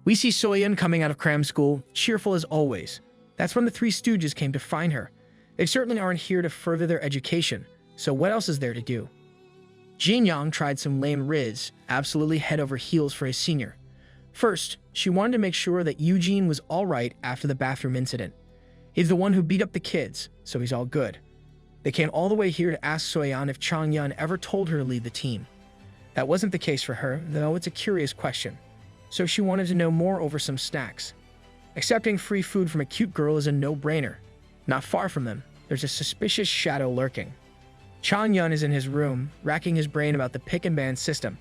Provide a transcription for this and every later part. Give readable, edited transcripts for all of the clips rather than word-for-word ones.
We see Soyeon coming out of cram school, cheerful as always. That's when the Three Stooges came to find her. They certainly aren't here to further their education, so what else is there to do? Jin Young tried some lame riz, absolutely head over heels for his senior. First, she wanted to make sure that Eugene was alright after the bathroom incident. He's the one who beat up the kids, so he's all good. They came all the way here to ask Soyeon if Changyun ever told her to leave the team. That wasn't the case for her, though it's a curious question. So she wanted to know more over some snacks. Accepting free food from a cute girl is a no-brainer. Not far from them, there's a suspicious shadow lurking. Changyun is in his room, racking his brain about the pick and ban system.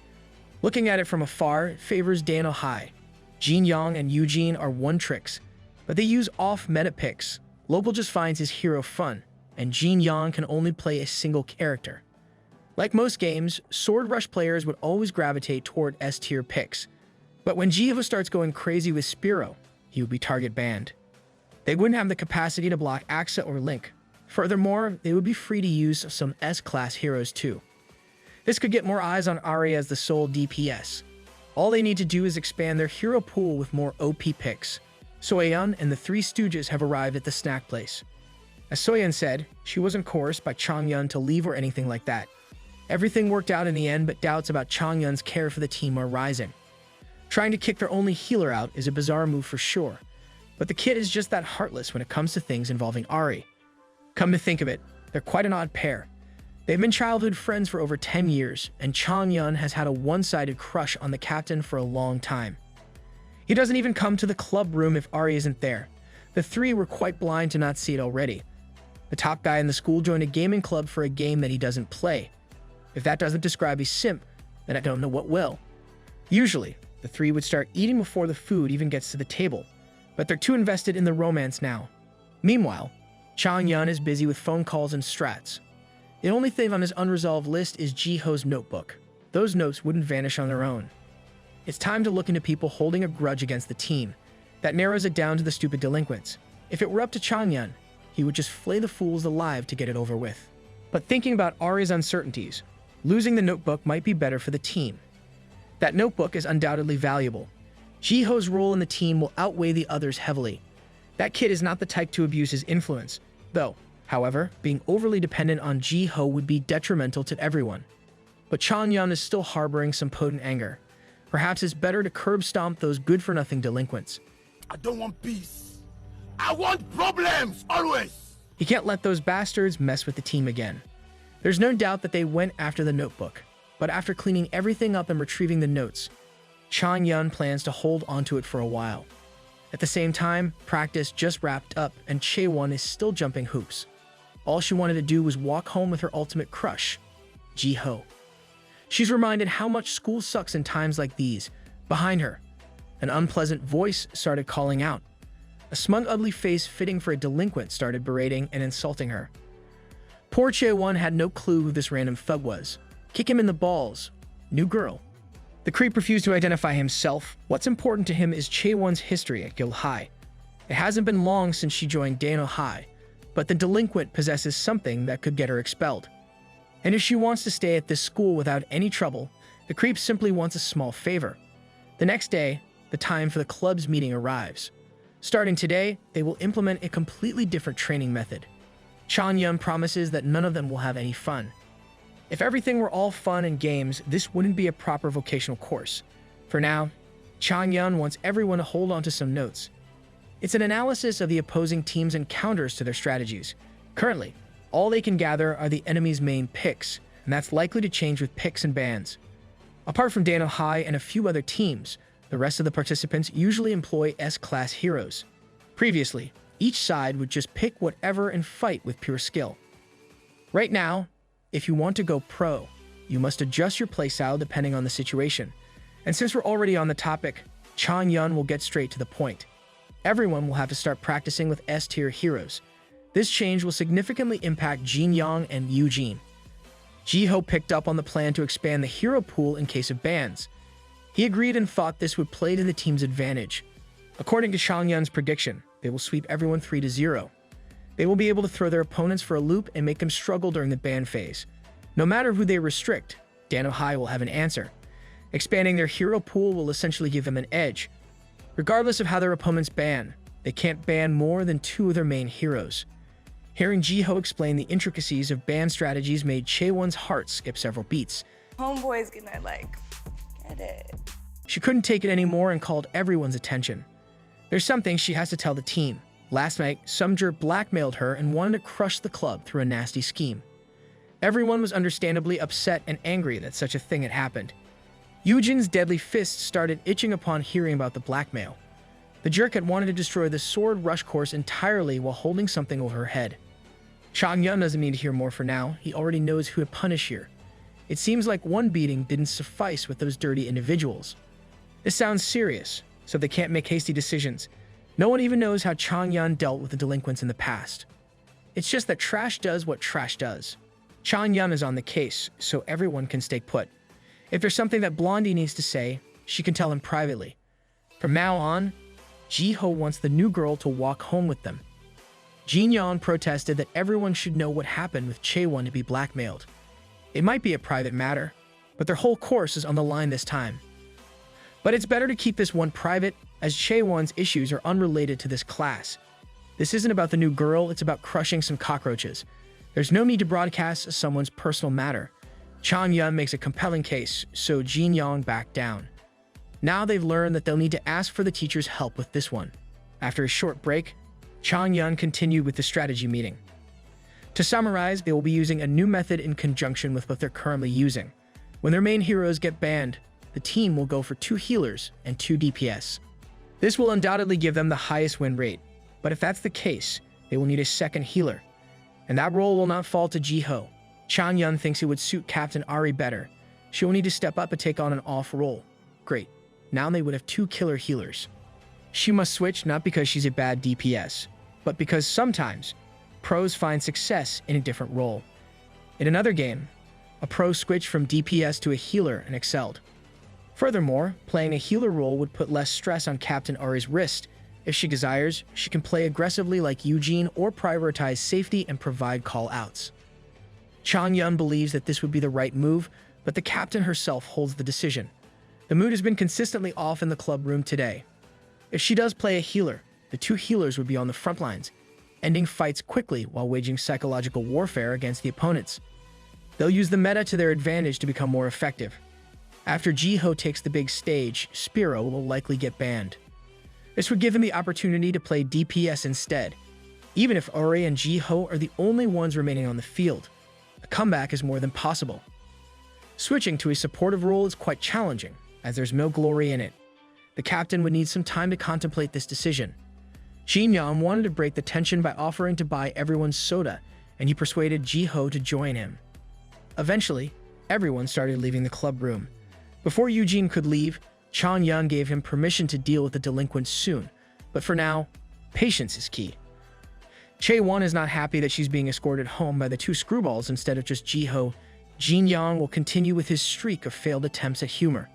Looking at it from afar, it favors Dano High. Jin Young and Eugene are one-tricks, but they use off-meta picks. Lopal just finds his hero fun, and Jin Young can only play a single character. Like most games, Sword Rush players would always gravitate toward S-tier picks, but when Jiho starts going crazy with Speo, he would be target banned. They wouldn't have the capacity to block Axa or Link. Furthermore, they would be free to use some S-class heroes too. This could get more eyes on Ari as the sole DPS. All they need to do is expand their hero pool with more OP picks. Soyeon and the Three Stooges have arrived at the snack place. As Soyeon said, she wasn't coerced by Changyun to leave or anything like that. Everything worked out in the end, but doubts about Changyun's care for the team are rising. Trying to kick their only healer out is a bizarre move for sure, but the kid is just that heartless when it comes to things involving Ari. Come to think of it, they're quite an odd pair. They've been childhood friends for over 10 years, and Changyun has had a one-sided crush on the captain for a long time. He doesn't even come to the club room if Ari isn't there. The three were quite blind to not see it already. The top guy in the school joined a gaming club for a game that he doesn't play. If that doesn't describe a simp, then I don't know what will. Usually, the three would start eating before the food even gets to the table, but they're too invested in the romance now. Meanwhile, Changyun is busy with phone calls and strats. The only thing on his unresolved list is Jiho's notebook. Those notes wouldn't vanish on their own. It's time to look into people holding a grudge against the team. That narrows it down to the stupid delinquents. If it were up to Changyun, he would just flay the fools alive to get it over with. But thinking about Ari's uncertainties, losing the notebook might be better for the team. That notebook is undoubtedly valuable. Jiho's role in the team will outweigh the others heavily. That kid is not the type to abuse his influence, though. However, being overly dependent on Jiho would be detrimental to everyone. But Changyun is still harboring some potent anger. Perhaps it's better to curb stomp those good-for-nothing delinquents. I don't want peace. I want problems, always! He can't let those bastards mess with the team again. There's no doubt that they went after the notebook, but after cleaning everything up and retrieving the notes, Changyun plans to hold onto it for a while. At the same time, practice just wrapped up and Chaewon is still jumping hoops. All she wanted to do was walk home with her ultimate crush, Jiho. She's reminded how much school sucks in times like these. Behind her, an unpleasant voice started calling out. A smug, ugly face fitting for a delinquent started berating and insulting her. Poor Chaewon had no clue who this random thug was. Kick him in the balls. New girl. The creep refused to identify himself. What's important to him is Chaewon's history at Guild High. It hasn't been long since she joined Dano High, but the delinquent possesses something that could get her expelled. And if she wants to stay at this school without any trouble, the creep simply wants a small favor. The next day, the time for the club's meeting arrives. Starting today, they will implement a completely different training method. Changyun promises that none of them will have any fun. If everything were all fun and games, this wouldn't be a proper vocational course. For now, Changyun wants everyone to hold on to some notes. It's an analysis of the opposing teams and counters to their strategies. Currently, all they can gather are the enemy's main picks, and that's likely to change with picks and bans. Apart from Dano High and a few other teams, the rest of the participants usually employ S-class heroes. Previously, each side would just pick whatever and fight with pure skill. Right now, if you want to go pro, you must adjust your playstyle depending on the situation. And since we're already on the topic, Changyun will get straight to the point. Everyone will have to start practicing with S-tier heroes. This change will significantly impact Jin Young and Eugene. Jiho picked up on the plan to expand the hero pool in case of bans. He agreed and thought this would play to the team's advantage. According to Changyun's prediction, they will sweep everyone 3-0. They will be able to throw their opponents for a loop and make them struggle during the ban phase. No matter who they restrict, Dano High will have an answer. Expanding their hero pool will essentially give them an edge. Regardless of how their opponents ban, they can't ban more than 2 of their main heroes. Hearing Jiho explain the intricacies of ban strategies made Chaewon's heart skip several beats. Homeboy's gonna, get it. She couldn't take it anymore and called everyone's attention. There's something she has to tell the team. Last night, some jerk blackmailed her and wanted to crush the club through a nasty scheme. Everyone was understandably upset and angry that such a thing had happened. Yujin's deadly fist started itching upon hearing about the blackmail. The jerk had wanted to destroy the sword rush course entirely while holding something over her head. Changyun doesn't need to hear more for now. He already knows who to punish here. It seems like one beating didn't suffice with those dirty individuals. This sounds serious, so they can't make hasty decisions. No one even knows how Changyun dealt with the delinquents in the past. It's just that trash does what trash does. Changyun is on the case, so everyone can stay put. If there's something that Blondie needs to say, she can tell him privately. From now on, Jiho wants the new girl to walk home with them. Jinyoung protested that everyone should know what happened with Chaewon to be blackmailed. It might be a private matter, but their whole course is on the line this time. But it's better to keep this one private, as Chaewon's issues are unrelated to this class. This isn't about the new girl, it's about crushing some cockroaches. There's no need to broadcast someone's personal matter. Changyun makes a compelling case, so Jinyoung backed down. Now they've learned that they'll need to ask for the teacher's help with this one. After a short break, Changyun continued with the strategy meeting. To summarize, they will be using a new method in conjunction with what they're currently using. When their main heroes get banned, the team will go for 2 healers and 2 DPS. This will undoubtedly give them the highest win rate, but if that's the case, they will need a second healer. And that role will not fall to Jiho. Changyun thinks it would suit Captain Ari better. She will need to step up and take on an off role. Great. Now they would have 2 killer healers. She must switch not because she's a bad DPS, but because sometimes pros find success in a different role. In another game, a pro switched from DPS to a healer and excelled. Furthermore, playing a healer role would put less stress on Captain Ari's wrist. If she desires, she can play aggressively like Eugene or prioritize safety and provide call-outs. Changyun believes that this would be the right move, but the captain herself holds the decision. The mood has been consistently off in the club room today. If she does play a healer, the 2 healers would be on the front lines, ending fights quickly while waging psychological warfare against the opponents. They'll use the meta to their advantage to become more effective. After Jiho takes the big stage, Speo will likely get banned. This would give him the opportunity to play DPS instead. Even if Ori and Jiho are the only ones remaining on the field, a comeback is more than possible. Switching to a supportive role is quite challenging, as there's no glory in it. The captain would need some time to contemplate this decision. Jinyoung wanted to break the tension by offering to buy everyone soda, and he persuaded Jiho to join him. Eventually, everyone started leaving the club room. Before Eugene could leave, Changyun gave him permission to deal with the delinquents soon, but for now, patience is key. Chaewon is not happy that she's being escorted home by the 2 screwballs instead of just Jiho. Jinyoung will continue with his streak of failed attempts at humor.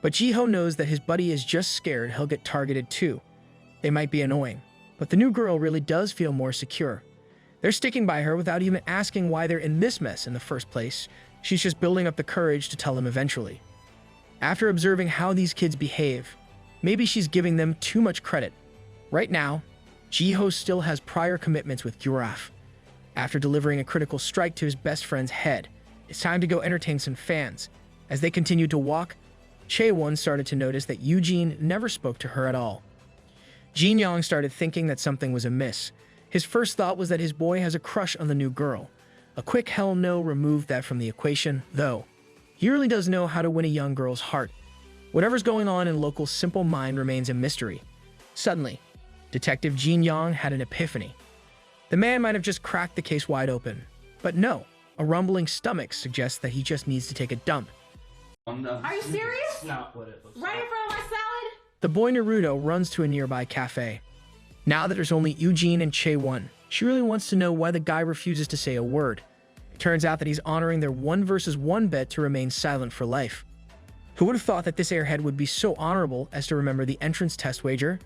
But Jiho knows that his buddy is just scared he'll get targeted too. They might be annoying, but the new girl really does feel more secure. They're sticking by her without even asking why they're in this mess in the first place. She's just building up the courage to tell them eventually. After observing how these kids behave, maybe she's giving them too much credit. Right now, Jiho still has prior commitments with Guraf. After delivering a critical strike to his best friend's head, it's time to go entertain some fans. As they continued to walk, Chaewon started to notice that Eugene never spoke to her at all. Jinyoung started thinking that something was amiss. His first thought was that his boy has a crush on the new girl. A quick hell no removed that from the equation, though. He really does know how to win a young girl's heart. Whatever's going on in local Simple Mind remains a mystery. Suddenly, Detective Jinyoung had an epiphany. The man might have just cracked the case wide open. But no, a rumbling stomach suggests that he just needs to take a dump. Are you serious? Not what it looks Right in front of my salad? The boy Naruto runs to a nearby cafe. Now that there's only Eugene and Chaewon, she really wants to know why the guy refuses to say a word. It turns out that he's honoring their 1 versus 1 bet to remain silent for life. Who would have thought that this airhead would be so honorable as to remember the entrance test wager?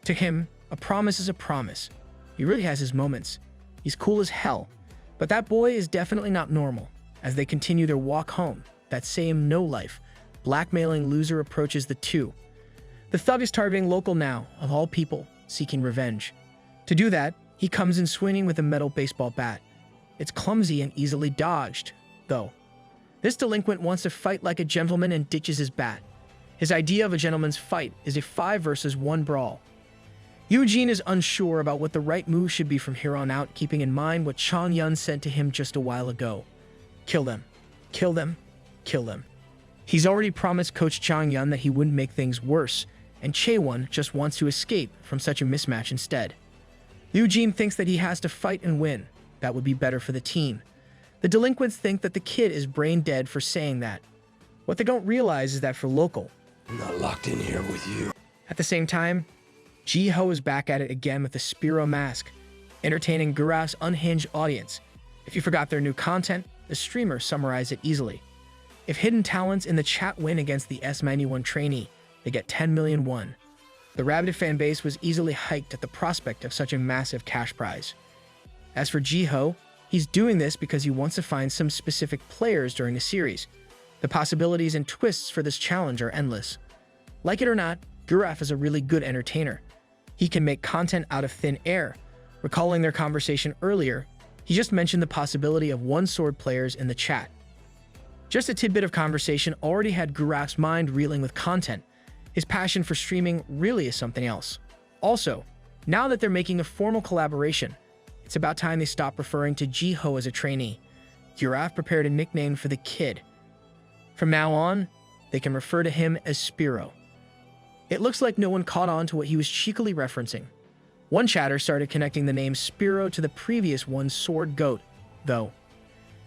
To him, a promise is a promise. He really has his moments. He's cool as hell. But that boy is definitely not normal. As they continue their walk home, that same no-life, blackmailing loser approaches the 2. The thug is targeting Local now, of all people, seeking revenge. To do that, he comes in swinging with a metal baseball bat. It's clumsy and easily dodged, though. This delinquent wants to fight like a gentleman and ditches his bat. His idea of a gentleman's fight is a 5 versus 1 brawl. Eugene is unsure about what the right move should be from here on out, keeping in mind what Chang Yun said to him just a while ago. Kill them. Kill them. Kill them. He's already promised Coach Chang Yun that he wouldn't make things worse, and Chaewon just wants to escape from such a mismatch instead. Eugene thinks that he has to fight and win. That would be better for the team. The delinquents think that the kid is brain dead for saying that. What they don't realize is that for Local, I'm not locked in here with you. at the same time, Jiho is back at it again with the Speo mask, entertaining Guraph's unhinged audience. If you forgot their new content, the streamer summarized it easily. If hidden talents in the chat win against the S91 trainee, they get 10 million won. The rabid fan base was easily hyped at the prospect of such a massive cash prize. As for Jiho, he's doing this because he wants to find some specific players during the series. The possibilities and twists for this challenge are endless. Like it or not, Guraph is a really good entertainer. He can make content out of thin air. Recalling their conversation earlier, he just mentioned the possibility of one-sword players in the chat. Just a tidbit of conversation already had Guraph's mind reeling with content. His passion for streaming really is something else. Also, now that they're making a formal collaboration, it's about time they stop referring to Jiho as a trainee. Guraph prepared a nickname for the kid. From now on, they can refer to him as Speo. It looks like no one caught on to what he was cheekily referencing. One chatter started connecting the name Speo to the previous one's sword goat, though.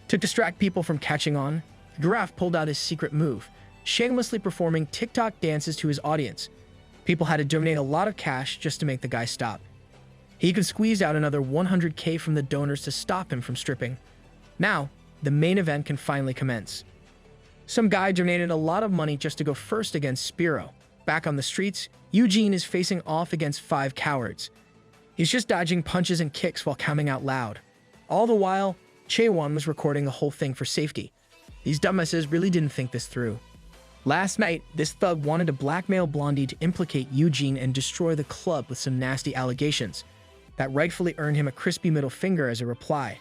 To distract people from catching on, Guraph pulled out his secret move, shamelessly performing TikTok dances to his audience. People had to donate a lot of cash just to make the guy stop. He could squeeze out another 100K from the donors to stop him from stripping. Now, the main event can finally commence. Some guy donated a lot of money just to go first against Speo. Back on the streets, Eugene is facing off against 5 cowards. He's just dodging punches and kicks while counting out loud. All the while, Chaewon was recording the whole thing for safety. These dumbasses really didn't think this through. Last night, this thug wanted to blackmail Blondie to implicate Eugene and destroy the club with some nasty allegations. That rightfully earned him a crispy middle finger as a reply.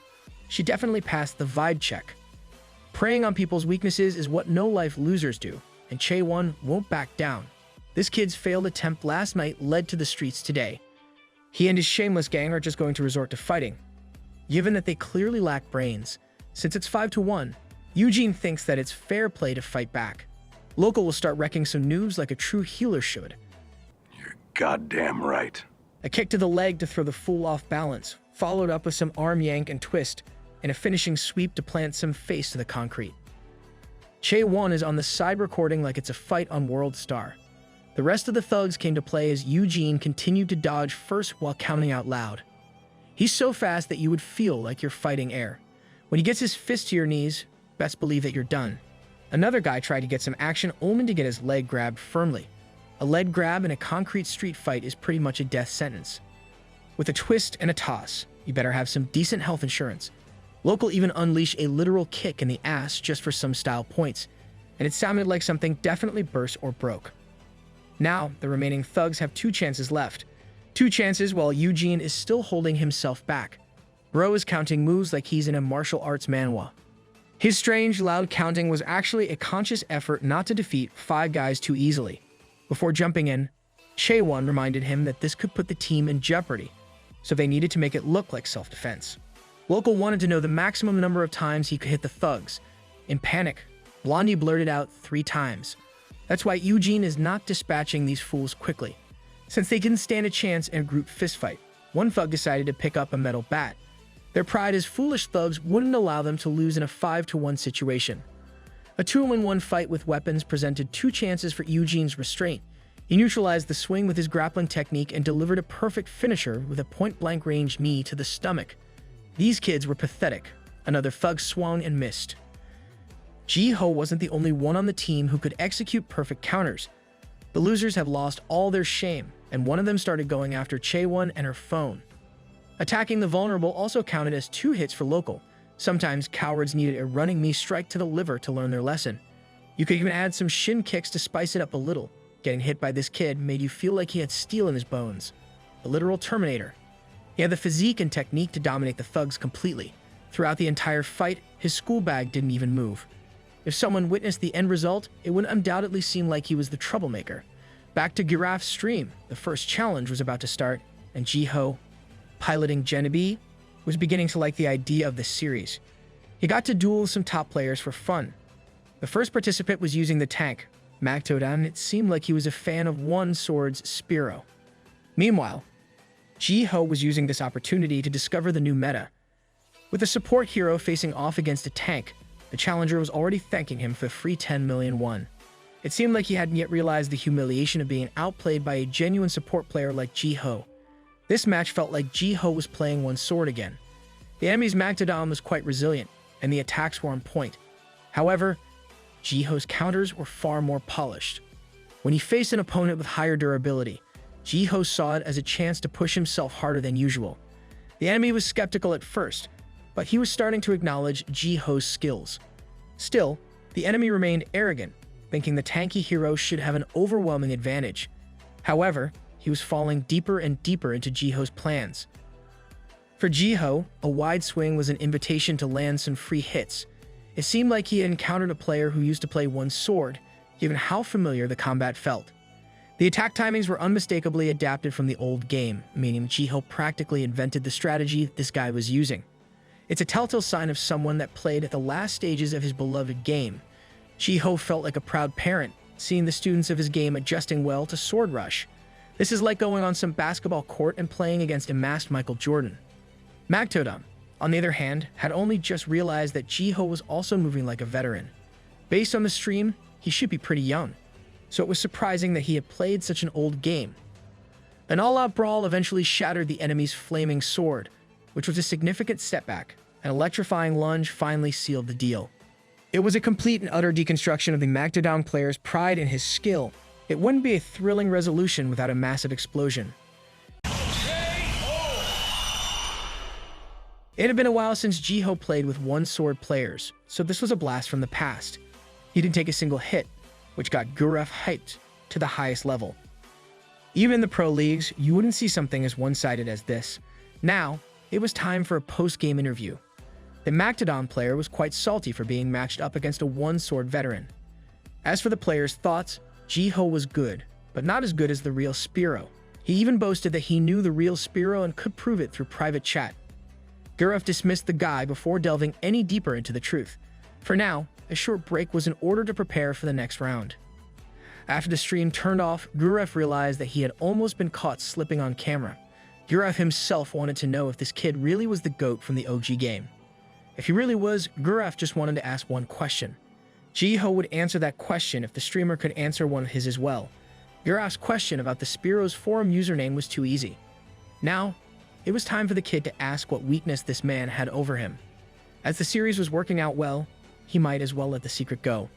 She definitely passed the vibe check. Preying on people's weaknesses is what no-life losers do, and Chaewon won't back down. This kid's failed attempt last night led to the streets today. He and his shameless gang are just going to resort to fighting. Given that they clearly lack brains, since it's 5-1, Eugene thinks that it's fair play to fight back. Local will start wrecking some noobs like a true healer should. You're goddamn right. A kick to the leg to throw the fool off balance, followed up with some arm yank and twist, and a finishing sweep to plant some face to the concrete. Chaewon is on the side recording like it's a fight on World Star. The rest of the thugs came to play as Eugene continued to dodge first while counting out loud. He's so fast that you would feel like you're fighting air. When he gets his fist to your knees, best believe that you're done. Another guy tried to get some action only to get his leg grabbed firmly. A leg grab in a concrete street fight is pretty much a death sentence. With a twist and a toss, you better have some decent health insurance. Local even unleashed a literal kick in the ass just for some style points, and it sounded like something definitely burst or broke. Now, the remaining thugs have 2 chances left. 2 chances while Eugene is still holding himself back. Bro is counting moves like he's in a martial arts manhwa. His strange, loud counting was actually a conscious effort not to defeat 5 guys too easily. Before jumping in, Chaewon reminded him that this could put the team in jeopardy, so they needed to make it look like self-defense. Local wanted to know the maximum number of times he could hit the thugs. In panic, Blondie blurted out 3 times. That's why Eugene is not dispatching these fools quickly. Since they didn't stand a chance in a group fistfight, one thug decided to pick up a metal bat. Their pride as foolish thugs wouldn't allow them to lose in a 5-1 situation. A 2-in-1 fight with weapons presented 2 chances for Eugene's restraint. He neutralized the swing with his grappling technique and delivered a perfect finisher with a point-blank range knee to the stomach. These kids were pathetic. Another thug swung and missed. Jiho wasn't the only one on the team who could execute perfect counters. The losers have lost all their shame, and one of them started going after Chaewon and her phone. Attacking the vulnerable also counted as 2 hits for Local. Sometimes cowards needed a running knee strike to the liver to learn their lesson. You could even add some shin kicks to spice it up a little. Getting hit by this kid made you feel like he had steel in his bones. A literal Terminator. He had the physique and technique to dominate the thugs completely. Throughout the entire fight, his school bag didn't even move. If someone witnessed the end result, it would undoubtedly seem like he was the troublemaker. Back to Giraffe's stream, the first challenge was about to start, and Jiho, piloting Genevieve, was beginning to like the idea of this series. He got to duel with some top players for fun. The first participant was using the tank, Magtodan, and it seemed like he was a fan of one sword's Speo. Meanwhile, Jiho was using this opportunity to discover the new meta. With a support hero facing off against a tank, the challenger was already thanking him for the free 10 million won. It seemed like he hadn't yet realized the humiliation of being outplayed by a genuine support player like Jiho. This match felt like Jiho was playing one sword again. The enemy's Magtodan was quite resilient, and the attacks were on point. However, Jiho's counters were far more polished. When he faced an opponent with higher durability, Jiho saw it as a chance to push himself harder than usual. The enemy was skeptical at first, but he was starting to acknowledge Jiho's skills. Still, the enemy remained arrogant, thinking the tanky hero should have an overwhelming advantage. However, he was falling deeper and deeper into Jiho's plans. For Jiho, a wide swing was an invitation to land some free hits. It seemed like he had encountered a player who used to play one sword, given how familiar the combat felt. The attack timings were unmistakably adapted from the old game, meaning Jiho practically invented the strategy this guy was using. It's a telltale sign of someone that played at the last stages of his beloved game. Jiho felt like a proud parent, seeing the students of his game adjusting well to Sword Rush. This is like going on some basketball court and playing against a masked Michael Jordan. Magtodan, on the other hand, had only just realized that Jiho was also moving like a veteran. Based on the stream, he should be pretty young, so it was surprising that he had played such an old game. An all-out brawl eventually shattered the enemy's flaming sword, which was a significant setback. An electrifying lunge finally sealed the deal. It was a complete and utter deconstruction of the Magtodan player's pride in his skill. It wouldn't be a thrilling resolution without a massive explosion. It had been a while since Jiho played with one-sword players, so this was a blast from the past. He didn't take a single hit, which got Guraf hyped to the highest level. Even in the pro leagues, you wouldn't see something as one-sided as this. Now, it was time for a post-game interview. The Magtodan player was quite salty for being matched up against a one-sword veteran. As for the player's thoughts, Jiho was good, but not as good as the real Speo. He even boasted that he knew the real Speo and could prove it through private chat. Guraf dismissed the guy before delving any deeper into the truth. For now, a short break was in order to prepare for the next round. After the stream turned off, Guraf realized that he had almost been caught slipping on camera. Guraf himself wanted to know if this kid really was the GOAT from the OG game. If he really was, Guraf just wanted to ask one question. Jiho would answer that question if the streamer could answer one of his as well. Guraf's question about the Spero's forum username was too easy. Now, it was time for the kid to ask what weakness this man had over him. As the series was working out well, he might as well let the secret go.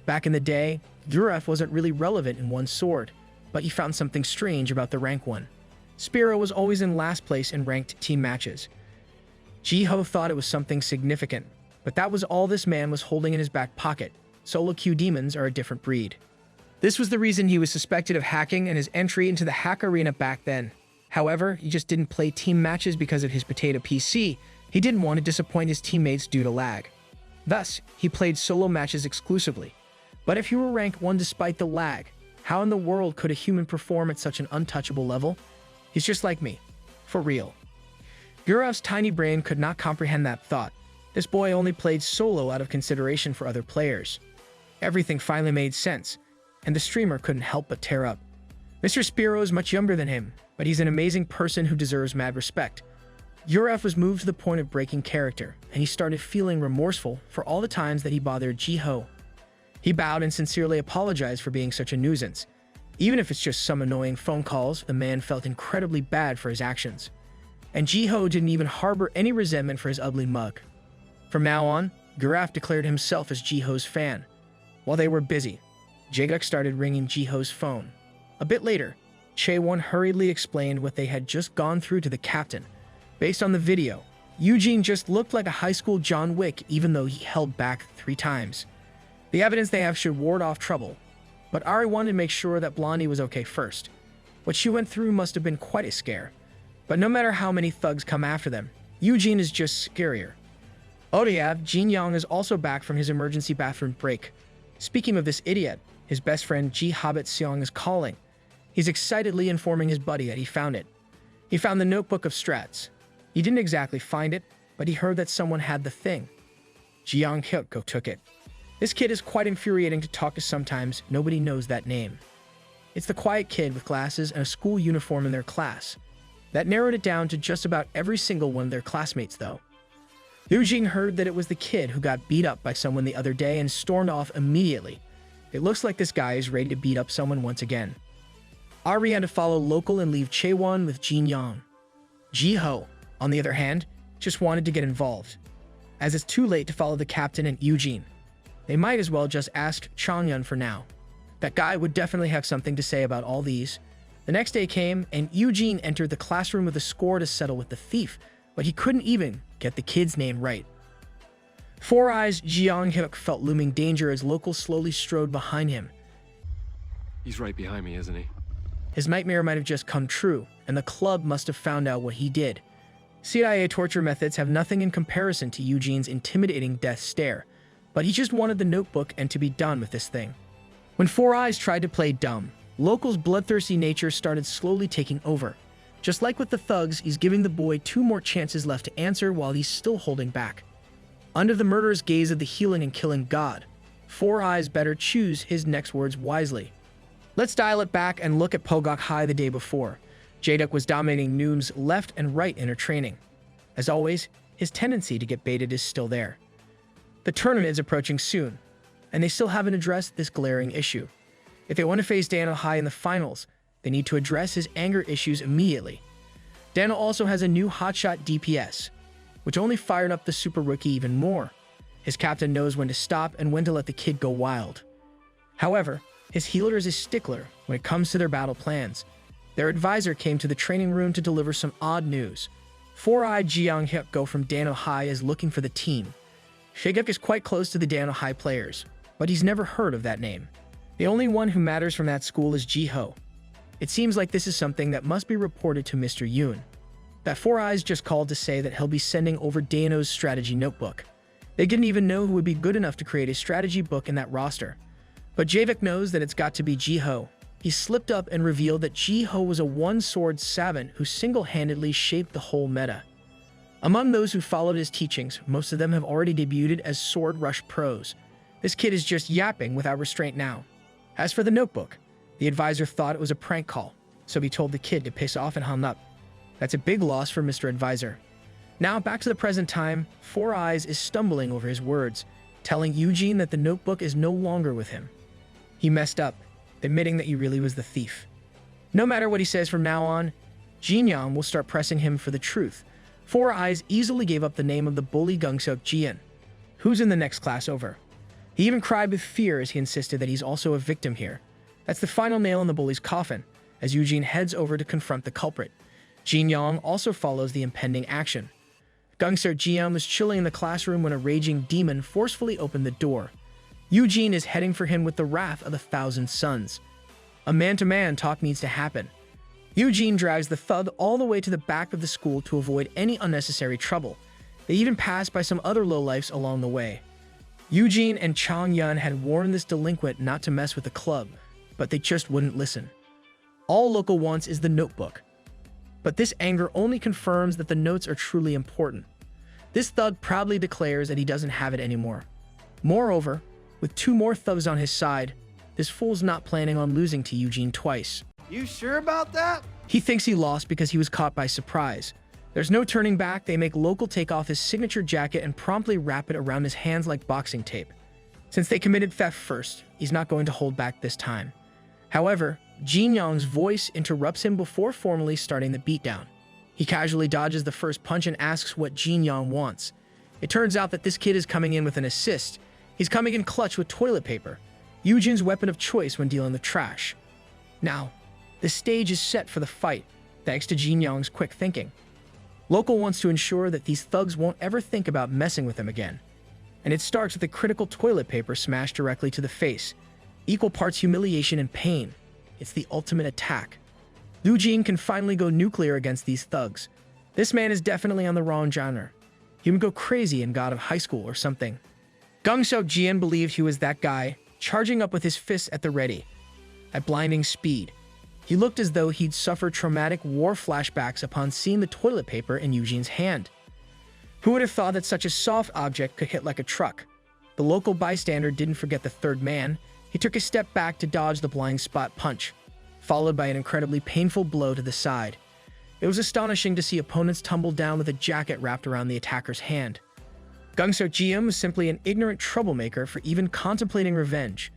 Back in the day, Guraf wasn't really relevant in one sword, but he found something strange about the rank one. Speo was always in last place in ranked team matches. Jiho thought it was something significant, but that was all this man was holding in his back pocket. Solo queue demons are a different breed. This was the reason he was suspected of hacking and his entry into the hack arena back then. However, he just didn't play team matches because of his potato PC. He didn't want to disappoint his teammates due to lag. Thus, he played solo matches exclusively. But if you were rank 1 despite the lag, how in the world could a human perform at such an untouchable level? He's just like me. For real. Guraf's tiny brain could not comprehend that thought. This boy only played solo out of consideration for other players. Everything finally made sense, and the streamer couldn't help but tear up. Mr. Speo is much younger than him, but he's an amazing person who deserves mad respect. Guraf was moved to the point of breaking character, and he started feeling remorseful for all the times that he bothered Jiho. He bowed and sincerely apologized for being such a nuisance. Even if it's just some annoying phone calls, the man felt incredibly bad for his actions. And Jiho didn't even harbor any resentment for his ugly mug. From now on, Guraf declared himself as Jiho's fan. While they were busy, Jaeguk started ringing Jiho's phone. A bit later, Chaewon hurriedly explained what they had just gone through to the captain. Based on the video, Eugene just looked like a high school John Wick even though he held back 3 times. The evidence they have should ward off trouble, but Ari wanted to make sure that Blondie was okay first. What she went through must have been quite a scare. But no matter how many thugs come after them, Eugene is just scarier. Odeav, Jin Young is also back from his emergency bathroom break. Speaking of this idiot, his best friend Jiho Seong is calling. He's excitedly informing his buddy that he found it. He found the notebook of strats. He didn't exactly find it, but he heard that someone had the thing. Jiang Hyuk took it. This kid is quite infuriating to talk to sometimes. Nobody knows that name. It's the quiet kid with glasses and a school uniform in their class. That narrowed it down to just about every single one of their classmates, though. Liu Jing heard that it was the kid who got beat up by someone the other day and stormed off immediately. It looks like this guy is ready to beat up someone once again. Ari had to follow local and leave Chaewon with Jin Yang. Jiho, on the other hand, just wanted to get involved. As it's too late to follow the captain and Eugene, they might as well just ask Changyun for now. That guy would definitely have something to say about all these. The next day came, and Eugene entered the classroom with a score to settle with the thief, but he couldn't even get the kid's name right. Four Eyes Jiang Hyuk felt looming danger as locals slowly strode behind him. He's right behind me, isn't he? His nightmare might have just come true, and the club must have found out what he did. CIA torture methods have nothing in comparison to Eugene's intimidating death stare, but he just wanted the notebook and to be done with this thing. When Four Eyes tried to play dumb, locals' bloodthirsty nature started slowly taking over. Just like with the thugs, he's giving the boy 2 more chances left to answer while he's still holding back. Under the murderous gaze of the healing and killing god, Four Eyes better choose his next words wisely. Let's dial it back and look at Pogok High the day before. Jaeduk was dominating Noom's left and right in her training. As always, his tendency to get baited is still there. The tournament is approaching soon, and they still haven't addressed this glaring issue. If they want to face Daniel High in the finals, they need to address his anger issues immediately. Daniel also has a new hotshot DPS, which only fired up the super rookie even more. His captain knows when to stop and when to let the kid go wild. However, his healer is a stickler when it comes to their battle plans. Their advisor came to the training room to deliver some odd news. Four-eyed Jiang Hyuk go from Daniel High is looking for the team. Shaguk is quite close to the Daniel High players, but he's never heard of that name. The only one who matters from that school is Jiho. It seems like this is something that must be reported to Mr. Yoon. That Four Eyes just called to say that he'll be sending over Dano's strategy notebook. They didn't even know who would be good enough to create a strategy book in that roster. But Javik knows that it's got to be Jiho. He slipped up and revealed that Jiho was a one-sword savant who single-handedly shaped the whole meta. Among those who followed his teachings, most of them have already debuted as Sword Rush pros. This kid is just yapping without restraint now. As for the notebook, the advisor thought it was a prank call, so he told the kid to piss off and hung up. That's a big loss for Mr. Advisor. Now back to the present time, Four Eyes is stumbling over his words, telling Eugene that the notebook is no longer with him. He messed up, admitting that he really was the thief. No matter what he says from now on, Jinyang will start pressing him for the truth. Four Eyes easily gave up the name of the bully Gungseok Jian, who's in the next class over. He even cried with fear as he insisted that he's also a victim here. That's the final nail in the bully's coffin, as Eugene heads over to confront the culprit. Jinyang also follows the impending action. Gungseok Jian was chilling in the classroom when a raging demon forcefully opened the door. Eugene is heading for him with the wrath of 1,000 suns. A man-to-man talk needs to happen. Eugene drags the thug all the way to the back of the school to avoid any unnecessary trouble. They even pass by some other lowlifes along the way. Eugene and Chang Yun had warned this delinquent not to mess with the club, but they just wouldn't listen. All local wants is the notebook. But this anger only confirms that the notes are truly important. This thug proudly declares that he doesn't have it anymore. Moreover, with 2 more thugs on his side, this fool's not planning on losing to Eugene twice. You sure about that? He thinks he lost because he was caught by surprise. There's no turning back. They make local take off his signature jacket and promptly wrap it around his hands like boxing tape. Since they committed theft first, he's not going to hold back this time. However, Jin Yang's voice interrupts him before formally starting the beatdown. He casually dodges the first punch and asks what Jin Yang wants. It turns out that this kid is coming in with an assist. He's coming in clutch with toilet paper, Eugene's weapon of choice when dealing the trash. Now, the stage is set for the fight, thanks to Jin Yang's quick thinking. Local wants to ensure that these thugs won't ever think about messing with him again. And it starts with a critical toilet paper smashed directly to the face. Equal parts humiliation and pain. It's the ultimate attack. Liu Jin can finally go nuclear against these thugs. This man is definitely on the wrong genre. He would go crazy in God of High School or something. Gung Seok-jian believed he was that guy, charging up with his fists at the ready. At blinding speed, he looked as though he'd suffered traumatic war flashbacks upon seeing the toilet paper in Eugene hand. Who would have thought that such a soft object could hit like a truck? The local bystander didn't forget the third man. He took a step back to dodge the blind spot punch, followed by an incredibly painful blow to the side. It was astonishing to see opponents tumble down with a jacket wrapped around the attacker's hand. Gung Seok-jian was simply an ignorant troublemaker for even contemplating revenge.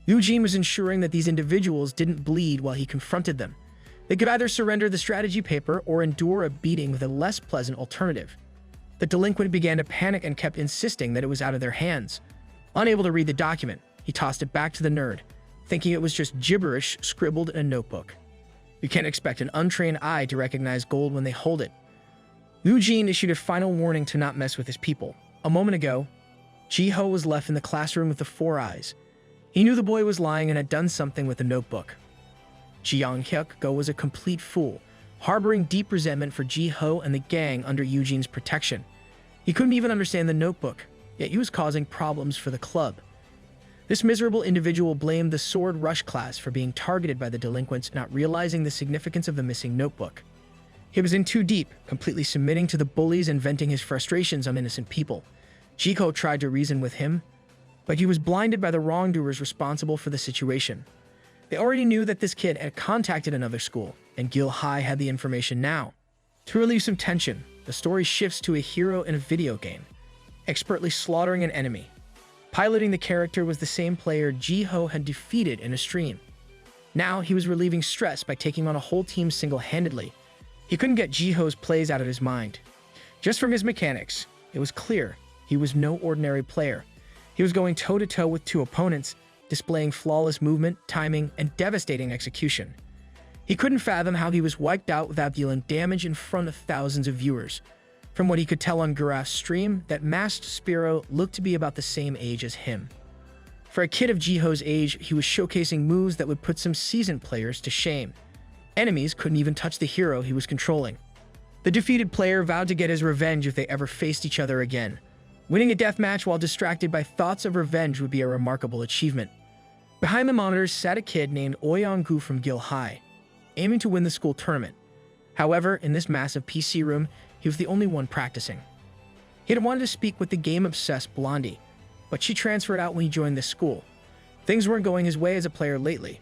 Liu Jin was ensuring that these individuals didn't bleed while he confronted them. They could either surrender the strategy paper or endure a beating with a less pleasant alternative. The delinquent began to panic and kept insisting that it was out of their hands. Unable to read the document, he tossed it back to the nerd, thinking it was just gibberish scribbled in a notebook. You can't expect an untrained eye to recognize gold when they hold it. Liu Jin issued a final warning to not mess with his people. A moment ago, Jiho was left in the classroom with the 4 eyes. He knew the boy was lying and had done something with the notebook. Jiang Hyuk-go was a complete fool, harboring deep resentment for Jiho and the gang under Eugene's protection. He couldn't even understand the notebook, yet he was causing problems for the club. This miserable individual blamed the Sword Rush class for being targeted by the delinquents, not realizing the significance of the missing notebook. He was in too deep, completely submitting to the bullies and venting his frustrations on innocent people. Jiho tried to reason with him, but he was blinded by the wrongdoers responsible for the situation. They already knew that this kid had contacted another school, and Gil High had the information now. To relieve some tension, the story shifts to a hero in a video game, expertly slaughtering an enemy. Piloting the character was the same player Jiho had defeated in a stream. Now he was relieving stress by taking on a whole team single-handedly. He couldn't get Jiho's plays out of his mind. Just from his mechanics, it was clear he was no ordinary player. He was going toe-to-toe with 2 opponents, displaying flawless movement, timing, and devastating execution. He couldn't fathom how he was wiped out without dealing damage in front of thousands of viewers. From what he could tell on Gurath's stream, that masked Speo looked to be about the same age as him. For a kid of Jiho's age, he was showcasing moves that would put some seasoned players to shame. Enemies couldn't even touch the hero he was controlling. The defeated player vowed to get his revenge if they ever faced each other again. Winning a deathmatch while distracted by thoughts of revenge would be a remarkable achievement. Behind the monitors sat a kid named Ouyang-gu from Gil High, aiming to win the school tournament. However, in this massive PC room, he was the only one practicing. He had wanted to speak with the game-obsessed Blondie, but she transferred out when he joined the school. Things weren't going his way as a player lately.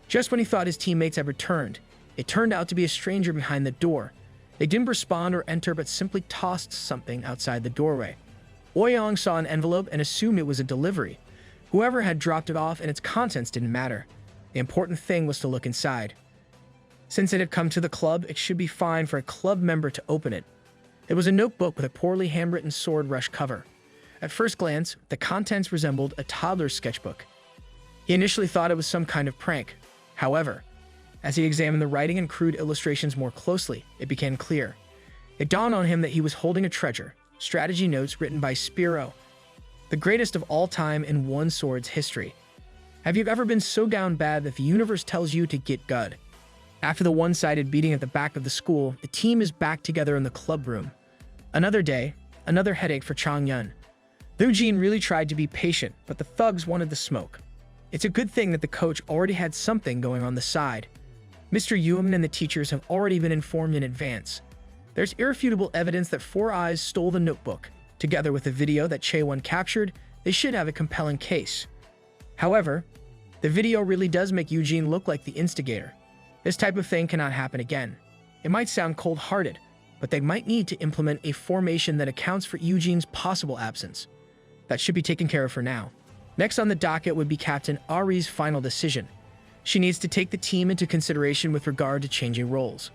Just when he thought his teammates had returned, it turned out to be a stranger behind the door. They didn't respond or enter, but simply tossed something outside the doorway. Ouyang saw an envelope and assumed it was a delivery. Whoever had dropped it off and its contents didn't matter. The important thing was to look inside. Since it had come to the club, it should be fine for a club member to open it. It was a notebook with a poorly handwritten Sword Rush cover. At first glance, the contents resembled a toddler's sketchbook. He initially thought it was some kind of prank. However, as he examined the writing and crude illustrations more closely, it became clear. It dawned on him that he was holding a treasure, strategy notes written by Speo, the greatest of all time in One Sword's history. Have you ever been so down bad that the universe tells you to get good? After the one-sided beating at the back of the school, the team is back together in the club room. Another day, another headache for Chang Yun. Liu Jin really tried to be patient, but the thugs wanted the smoke. It's a good thing that the coach already had something going on the side. Mr. Yuan and the teachers have already been informed in advance. There's irrefutable evidence that 4 Eyes stole the notebook. Together with the video that Chae-won captured, they should have a compelling case. However, the video really does make Eugene look like the instigator. This type of thing cannot happen again. It might sound cold-hearted, but they might need to implement a formation that accounts for Eugene's possible absence. That should be taken care of for now. Next on the docket would be Captain Ari's final decision. She needs to take the team into consideration with regard to changing roles.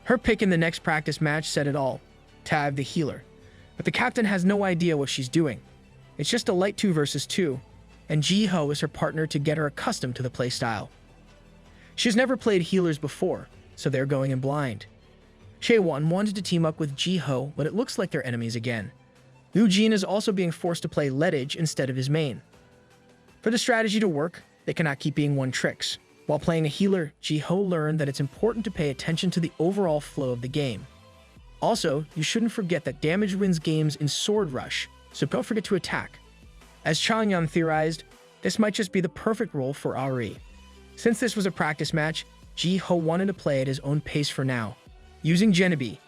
Her pick in the next practice match said it all, Tav the healer. But the captain has no idea what she's doing. It's just a light 2 versus 2, and Jiho is her partner to get her accustomed to the playstyle. She's never played healers before, so they're going in blind. Chae-won wanted to team up with Jiho, but it looks like they're enemies again. Liu Jin is also being forced to play Ledage instead of his main. For the strategy to work, They cannot keep being one tricks. While playing a healer, Jiho learned that it's important to pay attention to the overall flow of the game. Also, you shouldn't forget that damage wins games in Sword Rush, so don't forget to attack. As Changyan theorized, this might just be the perfect role for Ari. Since this was a practice match, Jiho wanted to play at his own pace for now. Using Genebi,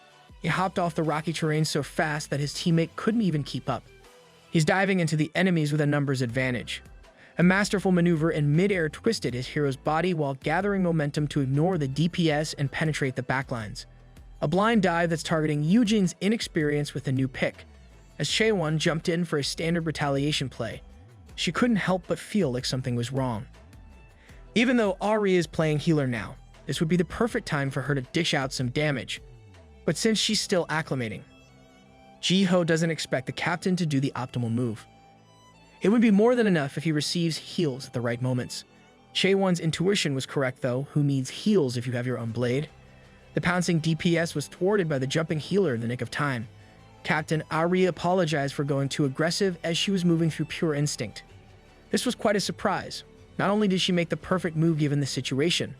he hopped off the rocky terrain so fast that his teammate couldn't even keep up. He's diving into the enemies with a numbers advantage. A masterful maneuver in mid-air twisted his hero's body while gathering momentum to ignore the DPS and penetrate the backlines. A blind dive that's targeting Eugene's inexperience with a new pick. As Chaewon jumped in for a standard retaliation play, she couldn't help but feel like something was wrong. Even though Ari is playing healer now, this would be the perfect time for her to dish out some damage. But since she's still acclimating, Jiho doesn't expect the captain to do the optimal move. It would be more than enough if he receives heals at the right moments. Chaewon's intuition was correct though, who needs heals if you have your own blade? The pouncing DPS was thwarted by the jumping healer in the nick of time. Captain Ari apologized for going too aggressive as she was moving through pure instinct. This was quite a surprise. Not only did she make the perfect move given the situation,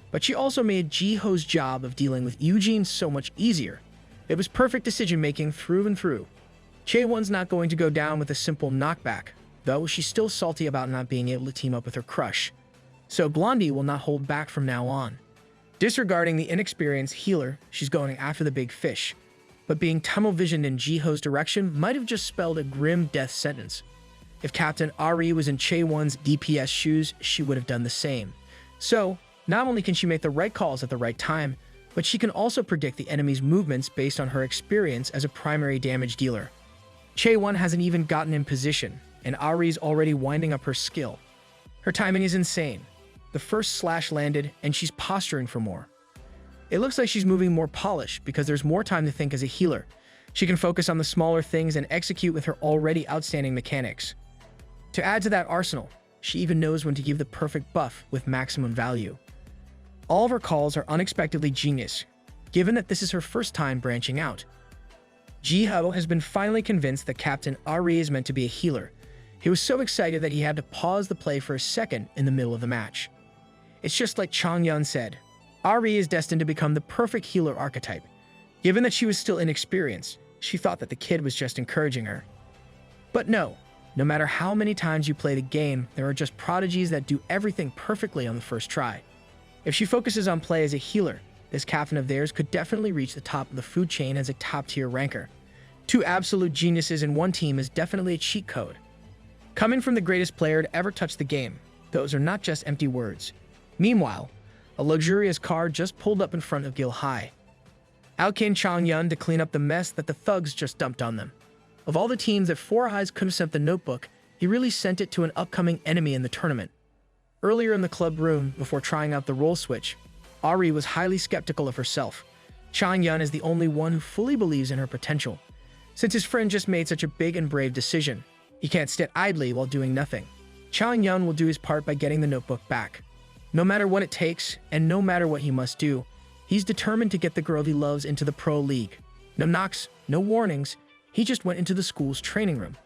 but she also made Jiho's job of dealing with Eugene so much easier. It was perfect decision-making through and through. Chaewon's not going to go down with a simple knockback, though she's still salty about not being able to team up with her crush. So Blondie will not hold back from now on. Disregarding the inexperienced healer, she's going after the big fish. But being tunnel-visioned in Jiho's direction might have just spelled a grim death sentence. If Captain Ari was in Chaewon's DPS shoes, she would have done the same. So, not only can she make the right calls at the right time, but she can also predict the enemy's movements based on her experience as a primary damage dealer. Chaewon hasn't even gotten in position, and Ari's already winding up her skill. Her timing is insane. The first slash landed, and she's posturing for more. It looks like she's moving more polished because there's more time to think as a healer. She can focus on the smaller things and execute with her already outstanding mechanics. To add to that arsenal, she even knows when to give the perfect buff with maximum value. All of her calls are unexpectedly genius, given that this is her first time branching out. Jiho has been finally convinced that Captain Ari is meant to be a healer. He was so excited that he had to pause the play for a second in the middle of the match. It's just like Changyan said, Ari is destined to become the perfect healer archetype. Given that she was still inexperienced, she thought that the kid was just encouraging her. But no matter how many times you play the game, there are just prodigies that do everything perfectly on the first try. If she focuses on play as a healer, this captain of theirs could definitely reach the top of the food chain as a top-tier ranker. Two absolute geniuses in one team is definitely a cheat code. Coming from the greatest player to ever touch the game, those are not just empty words. Meanwhile, a luxurious car just pulled up in front of Gil High. Out came Changyan to clean up the mess that the thugs just dumped on them. Of all the teams that Four Eyes could have sent the notebook, he really sent it to an upcoming enemy in the tournament. Earlier in the club room, before trying out the role switch, Ari was highly skeptical of herself. Changyan is the only one who fully believes in her potential. Since his friend just made such a big and brave decision, he can't sit idly while doing nothing. Changyan will do his part by getting the notebook back. No matter what it takes, and no matter what he must do, he's determined to get the girl he loves into the pro league. No knocks, no warnings, he just went into the school's training room.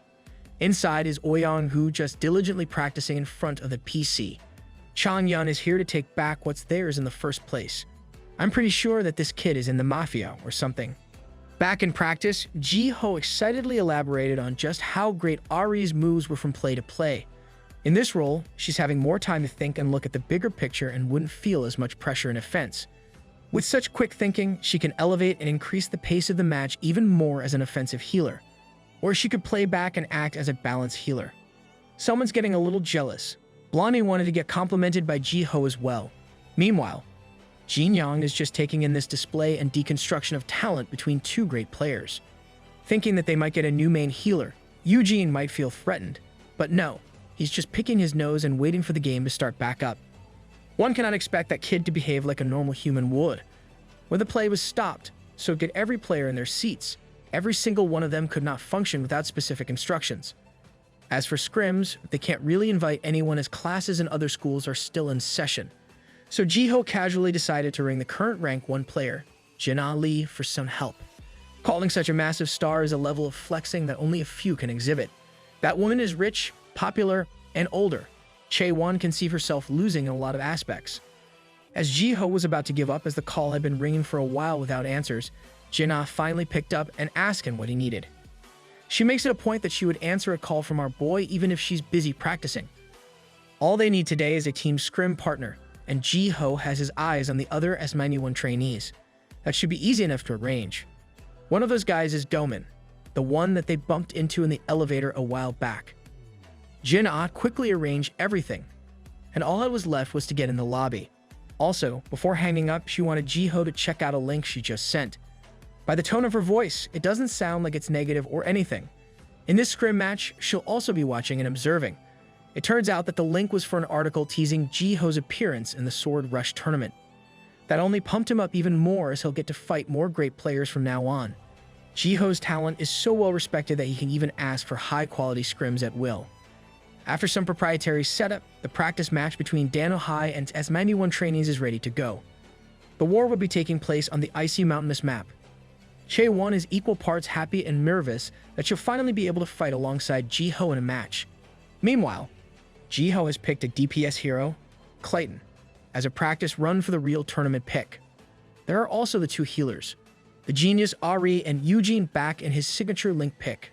Inside is Ouyang, who just diligently practicing in front of the PC. Changyan is here to take back what's theirs in the first place. I'm pretty sure that this kid is in the mafia or something. Back in practice, Jiho excitedly elaborated on just how great Ari's moves were from play to play. In this role, she's having more time to think and look at the bigger picture and wouldn't feel as much pressure and offense. With such quick thinking, she can elevate and increase the pace of the match even more as an offensive healer. Or she could play back and act as a balanced healer. Someone's getting a little jealous. Blondie wanted to get complimented by Jiho as well. Meanwhile, Jin Yang is just taking in this display and deconstruction of talent between two great players. Thinking that they might get a new main healer, Eugene might feel threatened. But no, he's just picking his nose and waiting for the game to start back up. One cannot expect that kid to behave like a normal human would. When the play was stopped, so get every player in their seats. Every single one of them could not function without specific instructions. As for scrims, they can't really invite anyone as classes in other schools are still in session. So Jiho casually decided to ring the current rank 1 player, Jin Lee, for some help. Calling such a massive star is a level of flexing that only a few can exhibit. That woman is rich, popular, and older. Chae-won can see herself losing in a lot of aspects. As Jiho was about to give up as the call had been ringing for a while without answers, Jin-ah finally picked up and asked him what he needed. She makes it a point that she would answer a call from our boy even if she's busy practicing. All they need today is a team scrim partner, and Jiho has his eyes on the other S91 trainees. That should be easy enough to arrange. One of those guys is Domin, the one that they bumped into in the elevator a while back. Jin-ah quickly arranged everything, and all that was left was to get in the lobby. Also, before hanging up, she wanted Jiho to check out a link she just sent. By the tone of her voice, it doesn't sound like it's negative or anything. In this scrim match, she'll also be watching and observing. It turns out that the link was for an article teasing Jiho's appearance in the Sword Rush tournament. That only pumped him up even more as he'll get to fight more great players from now on. Jiho's talent is so well respected that he can even ask for high-quality scrims at will. After some proprietary setup, the practice match between Dano High and S91 trainees is ready to go. The war will be taking place on the icy mountainous map. Chae-won is equal parts happy and nervous that she'll finally be able to fight alongside Jiho in a match. Meanwhile, Jiho has picked a DPS hero, Clayton, as a practice run for the real tournament pick. There are also the two healers, the genius Ari and Eugene back in his signature link pick.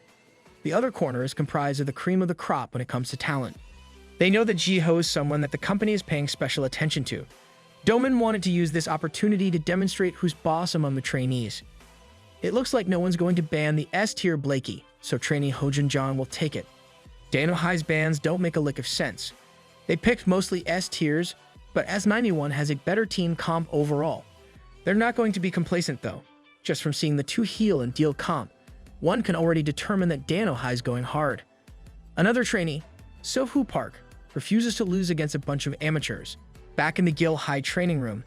The other corner is comprised of the cream of the crop when it comes to talent. They know that Jiho is someone that the company is paying special attention to. Domin wanted to use this opportunity to demonstrate who's boss among the trainees. It looks like no one's going to ban the S-tier Blakey, so trainee Hojin John will take it. Dano High's bans don't make a lick of sense. They picked mostly S-tiers, but S91 has a better team comp overall. They're not going to be complacent though. Just from seeing the two heal and deal comp, one can already determine that Dano High's going hard. Another trainee, Sofu Park, refuses to lose against a bunch of amateurs. Back in the Gil High training room,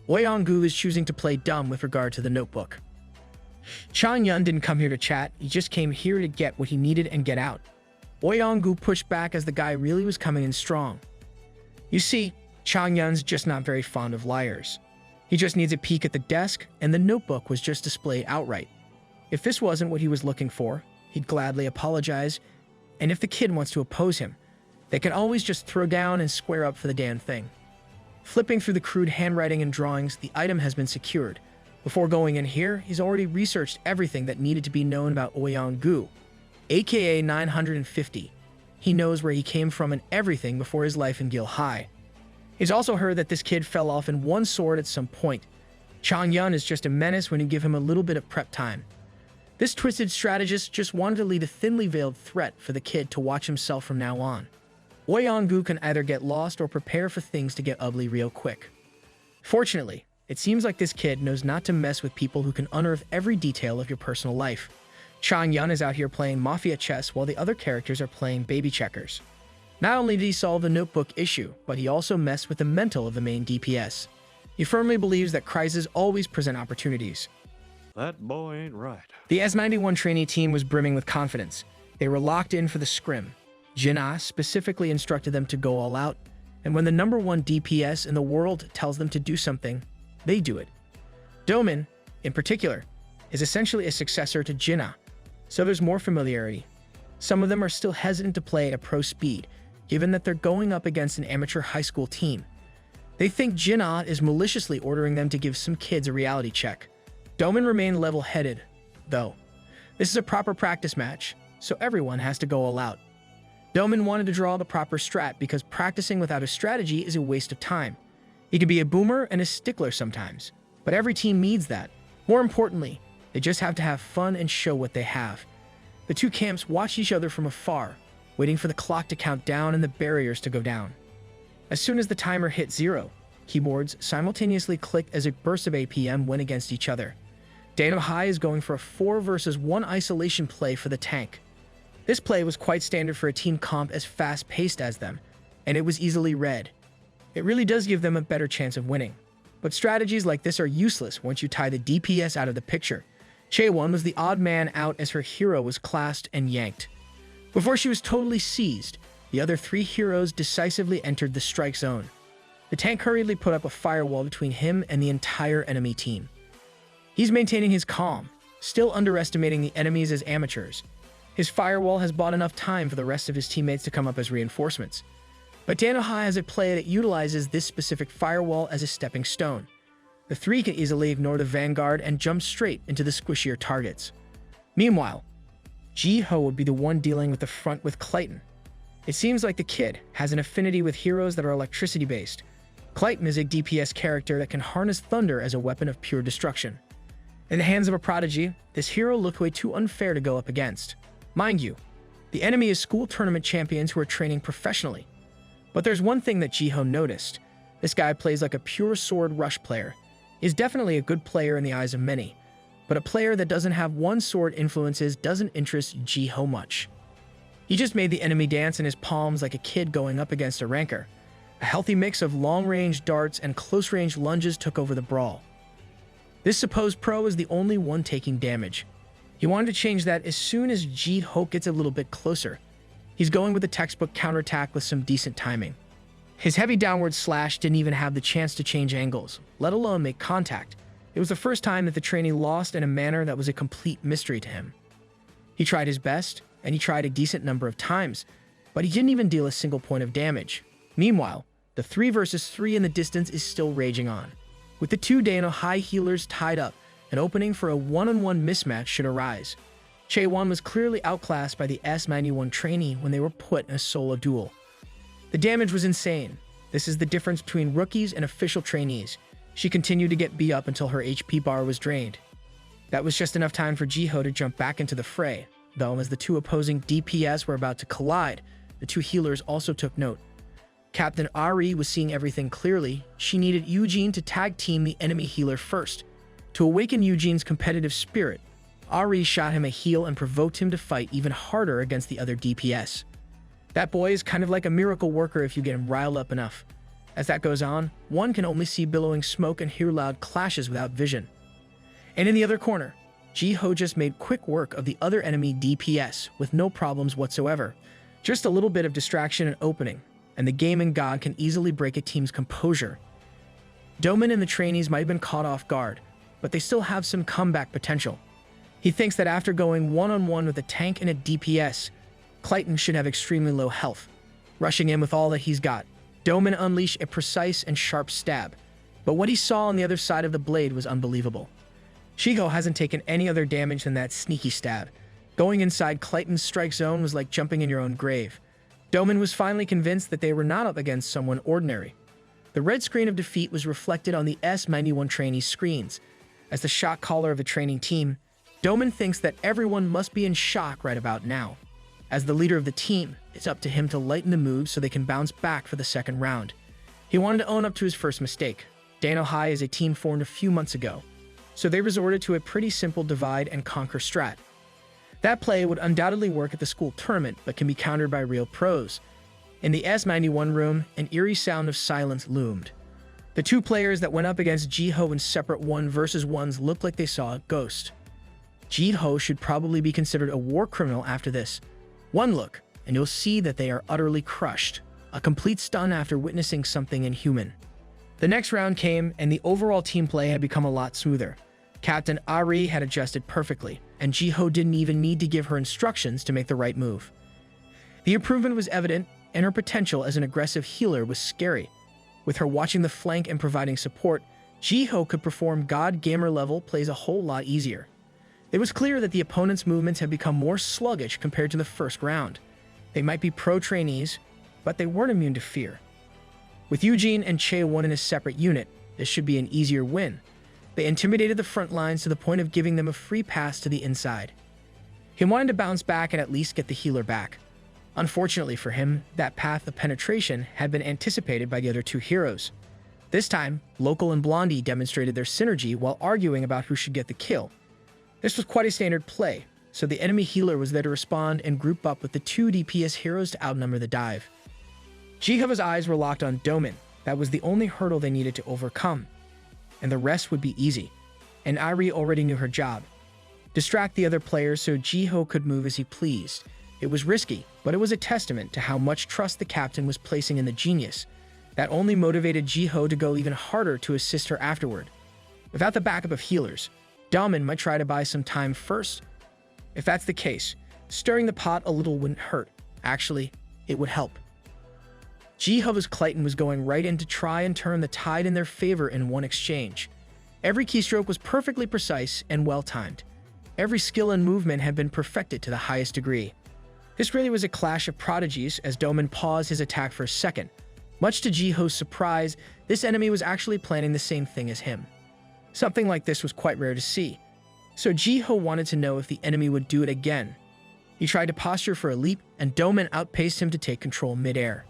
Oyeong-gu is choosing to play dumb with regard to the notebook. Chang-yun didn't come here to chat, he just came here to get what he needed and get out. Oyeong-gu pushed back as the guy really was coming in strong. You see, Chang-yun's just not very fond of liars. He just needs a peek at the desk, and the notebook was just displayed outright. If this wasn't what he was looking for, he'd gladly apologize, and if the kid wants to oppose him, they can always just throw down and square up for the damn thing. Flipping through the crude handwriting and drawings, the item has been secured. Before going in here, he's already researched everything that needed to be known about Oyeong-gu, aka 950. He knows where he came from and everything before his life in Gil High. He's also heard that this kid fell off in one sword at some point. Chang-yun is just a menace when you give him a little bit of prep time. This twisted strategist just wanted to lead a thinly veiled threat for the kid to watch himself from now on. Oyeong-gu can either get lost or prepare for things to get ugly real quick. Fortunately, it seems like this kid knows not to mess with people who can unearth every detail of your personal life. Chang-yun is out here playing mafia chess while the other characters are playing baby checkers. Not only did he solve the notebook issue, but he also messed with the mental of the main DPS. He firmly believes that crises always present opportunities. That boy ain't right. The S91 trainee team was brimming with confidence. They were locked in for the scrim. Jin-ah specifically instructed them to go all out, and when the #1 DPS in the world tells them to do something, they do it. Domin, in particular, is essentially a successor to Jin-ah, so there's more familiarity. Some of them are still hesitant to play at pro speed, given that they're going up against an amateur high school team. They think Jin-ah is maliciously ordering them to give some kids a reality check. Domin remained level-headed, though. This is a proper practice match, so everyone has to go all out. Domin wanted to draw the proper strat because practicing without a strategy is a waste of time. He can be a boomer and a stickler sometimes, but every team needs that. More importantly, they just have to have fun and show what they have. The two camps watched each other from afar, waiting for the clock to count down and the barriers to go down. As soon as the timer hit 0, keyboards simultaneously clicked as a burst of APM went against each other. Dano High is going for a 4 versus 1 isolation play for the tank. This play was quite standard for a team comp as fast-paced as them, and it was easily read. It really does give them a better chance of winning. But strategies like this are useless once you tie the DPS out of the picture. Chae-won was the odd man out as her hero was classed and yanked. Before she was totally seized, the other 3 heroes decisively entered the strike zone. The tank hurriedly put up a firewall between him and the entire enemy team. He's maintaining his calm, still underestimating the enemies as amateurs. His firewall has bought enough time for the rest of his teammates to come up as reinforcements. But Danoha has a play that utilizes this specific firewall as a stepping stone. The three can easily ignore the vanguard and jump straight into the squishier targets. Meanwhile, Jiho would be the one dealing with the front with Clayton. It seems like the kid has an affinity with heroes that are electricity-based. Clayton is a DPS character that can harness thunder as a weapon of pure destruction. In the hands of a Prodigy, this hero looked way too unfair to go up against. Mind you, the enemy is school tournament champions who are training professionally. But there's one thing that Jiho noticed. This guy plays like a pure sword rush player. He's definitely a good player in the eyes of many, but a player that doesn't have one sword influences doesn't interest Jiho much. He just made the enemy dance in his palms like a kid going up against a ranker. A healthy mix of long-range darts and close-range lunges took over the brawl. This supposed pro is the only one taking damage. He wanted to change that as soon as Jiho gets a little bit closer. He's going with a textbook counterattack with some decent timing. His heavy downward slash didn't even have the chance to change angles, let alone make contact. It was the first time that the trainee lost in a manner that was a complete mystery to him. He tried his best, and he tried a decent number of times, but he didn't even deal a single point of damage. Meanwhile, the 3 versus 3 in the distance is still raging on. With the two Dano high healers tied up, an opening for a one-on-one mismatch should arise. Chaewon was clearly outclassed by the S91 trainee when they were put in a solo duel. The damage was insane. This is the difference between rookies and official trainees. She continued to get beat up until her HP bar was drained. That was just enough time for Jiho to jump back into the fray, though as the two opposing DPS were about to collide, the two healers also took note. Captain Ari was seeing everything clearly. She needed Eugene to tag team the enemy healer first. To awaken Eugene's competitive spirit, Ari shot him a heal and provoked him to fight even harder against the other DPS. That boy is kind of like a miracle worker if you get him riled up enough. As that goes on, one can only see billowing smoke and hear loud clashes without vision. And in the other corner, Jiho just made quick work of the other enemy DPS with no problems whatsoever. Just a little bit of distraction and opening, and the gaming god can easily break a team's composure. Doman and the trainees might have been caught off guard, but they still have some comeback potential. He thinks that after going one-on-one with a tank and a DPS, Clayton should have extremely low health. Rushing in with all that he's got, Doman unleashed a precise and sharp stab, but what he saw on the other side of the blade was unbelievable. Jiho hasn't taken any other damage than that sneaky stab. Going inside Clayton's strike zone was like jumping in your own grave. Doman was finally convinced that they were not up against someone ordinary. The red screen of defeat was reflected on the S91 trainee's screens. As the shot caller of the training team, Doman thinks that everyone must be in shock right about now. As the leader of the team, it's up to him to lighten the moves so they can bounce back for the second round. He wanted to own up to his first mistake. Dano High is a team formed a few months ago, so they resorted to a pretty simple divide and conquer strat. That play would undoubtedly work at the school tournament, but can be countered by real pros. In the S91 room, an eerie sound of silence loomed. The two players that went up against Jiho in separate 1 versus 1s looked like they saw a ghost. Jiho should probably be considered a war criminal after this. One look, and you'll see that they are utterly crushed. A complete stun after witnessing something inhuman. The next round came, and the overall team play had become a lot smoother. Captain Ari had adjusted perfectly, and Jiho didn't even need to give her instructions to make the right move. The improvement was evident, and her potential as an aggressive healer was scary. With her watching the flank and providing support, Jiho could perform God Gamer level plays a whole lot easier. It was clear that the opponent's movements had become more sluggish compared to the first round. They might be pro trainees, but they weren't immune to fear. With Eugene and Chaewon in a separate unit, this should be an easier win. They intimidated the front lines to the point of giving them a free pass to the inside. He wanted to bounce back and at least get the healer back. Unfortunately for him, that path of penetration had been anticipated by the other two heroes. This time, Local and Blondie demonstrated their synergy while arguing about who should get the kill. This was quite a standard play, so the enemy healer was there to respond and group up with the two DPS heroes to outnumber the dive. Jiho's eyes were locked on Doman. That was the only hurdle they needed to overcome, and the rest would be easy. And Ari already knew her job. Distract the other players so Jiho could move as he pleased. It was risky, but it was a testament to how much trust the captain was placing in the genius. That only motivated Jiho to go even harder to assist her afterward. Without the backup of healers, Daman might try to buy some time first. If that's the case, stirring the pot a little wouldn't hurt. Actually, it would help. Jiho's Clayton was going right in to try and turn the tide in their favor in one exchange. Every keystroke was perfectly precise and well-timed. Every skill and movement had been perfected to the highest degree. This really was a clash of prodigies as Domin paused his attack for a second. Much to Jiho's surprise, this enemy was actually planning the same thing as him. Something like this was quite rare to see, so Jiho wanted to know if the enemy would do it again. He tried to posture for a leap, and Domin outpaced him to take control mid-air.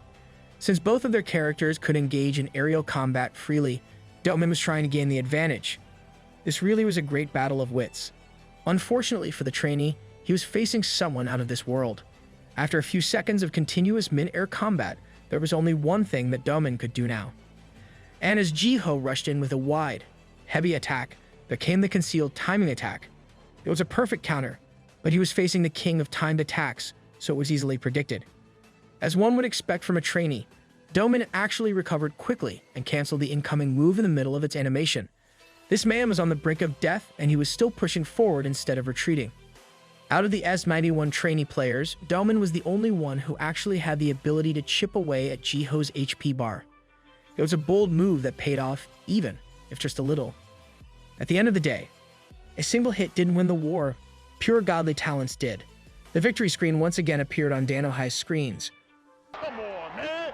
Since both of their characters could engage in aerial combat freely, Domin was trying to gain the advantage. This really was a great battle of wits. Unfortunately for the trainee, he was facing someone out of this world. After a few seconds of continuous mid-air combat, there was only one thing that Domin could do now. And as Jiho rushed in with a wide, heavy attack, there came the concealed timing attack. It was a perfect counter, but he was facing the king of timed attacks, so it was easily predicted. As one would expect from a trainee, Domin actually recovered quickly and canceled the incoming move in the middle of its animation. This man was on the brink of death, and he was still pushing forward instead of retreating. Out of the S91 trainee players, Domin was the only one who actually had the ability to chip away at Jiho's HP bar. It was a bold move that paid off, even if just a little. At the end of the day, a single hit didn't win the war, pure godly talents did. The victory screen once again appeared on Danohai's screens. Come on, man.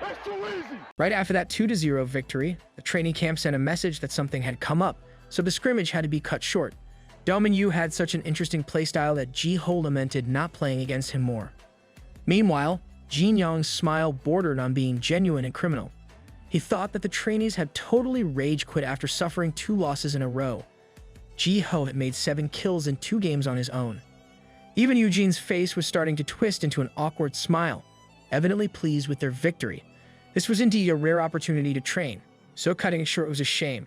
That's too easy. Right after that 2-0 victory, the training camp sent a message that something had come up, so the scrimmage had to be cut short. Domin Yu had such an interesting playstyle that Jiho lamented not playing against him more. Meanwhile, Jin Young's smile bordered on being genuine and criminal. He thought that the trainees had totally rage quit after suffering 2 losses in a row. Jiho had made 7 kills in 2 games on his own. Even Eugene's face was starting to twist into an awkward smile, evidently pleased with their victory. This was indeed a rare opportunity to train, so cutting it short was a shame.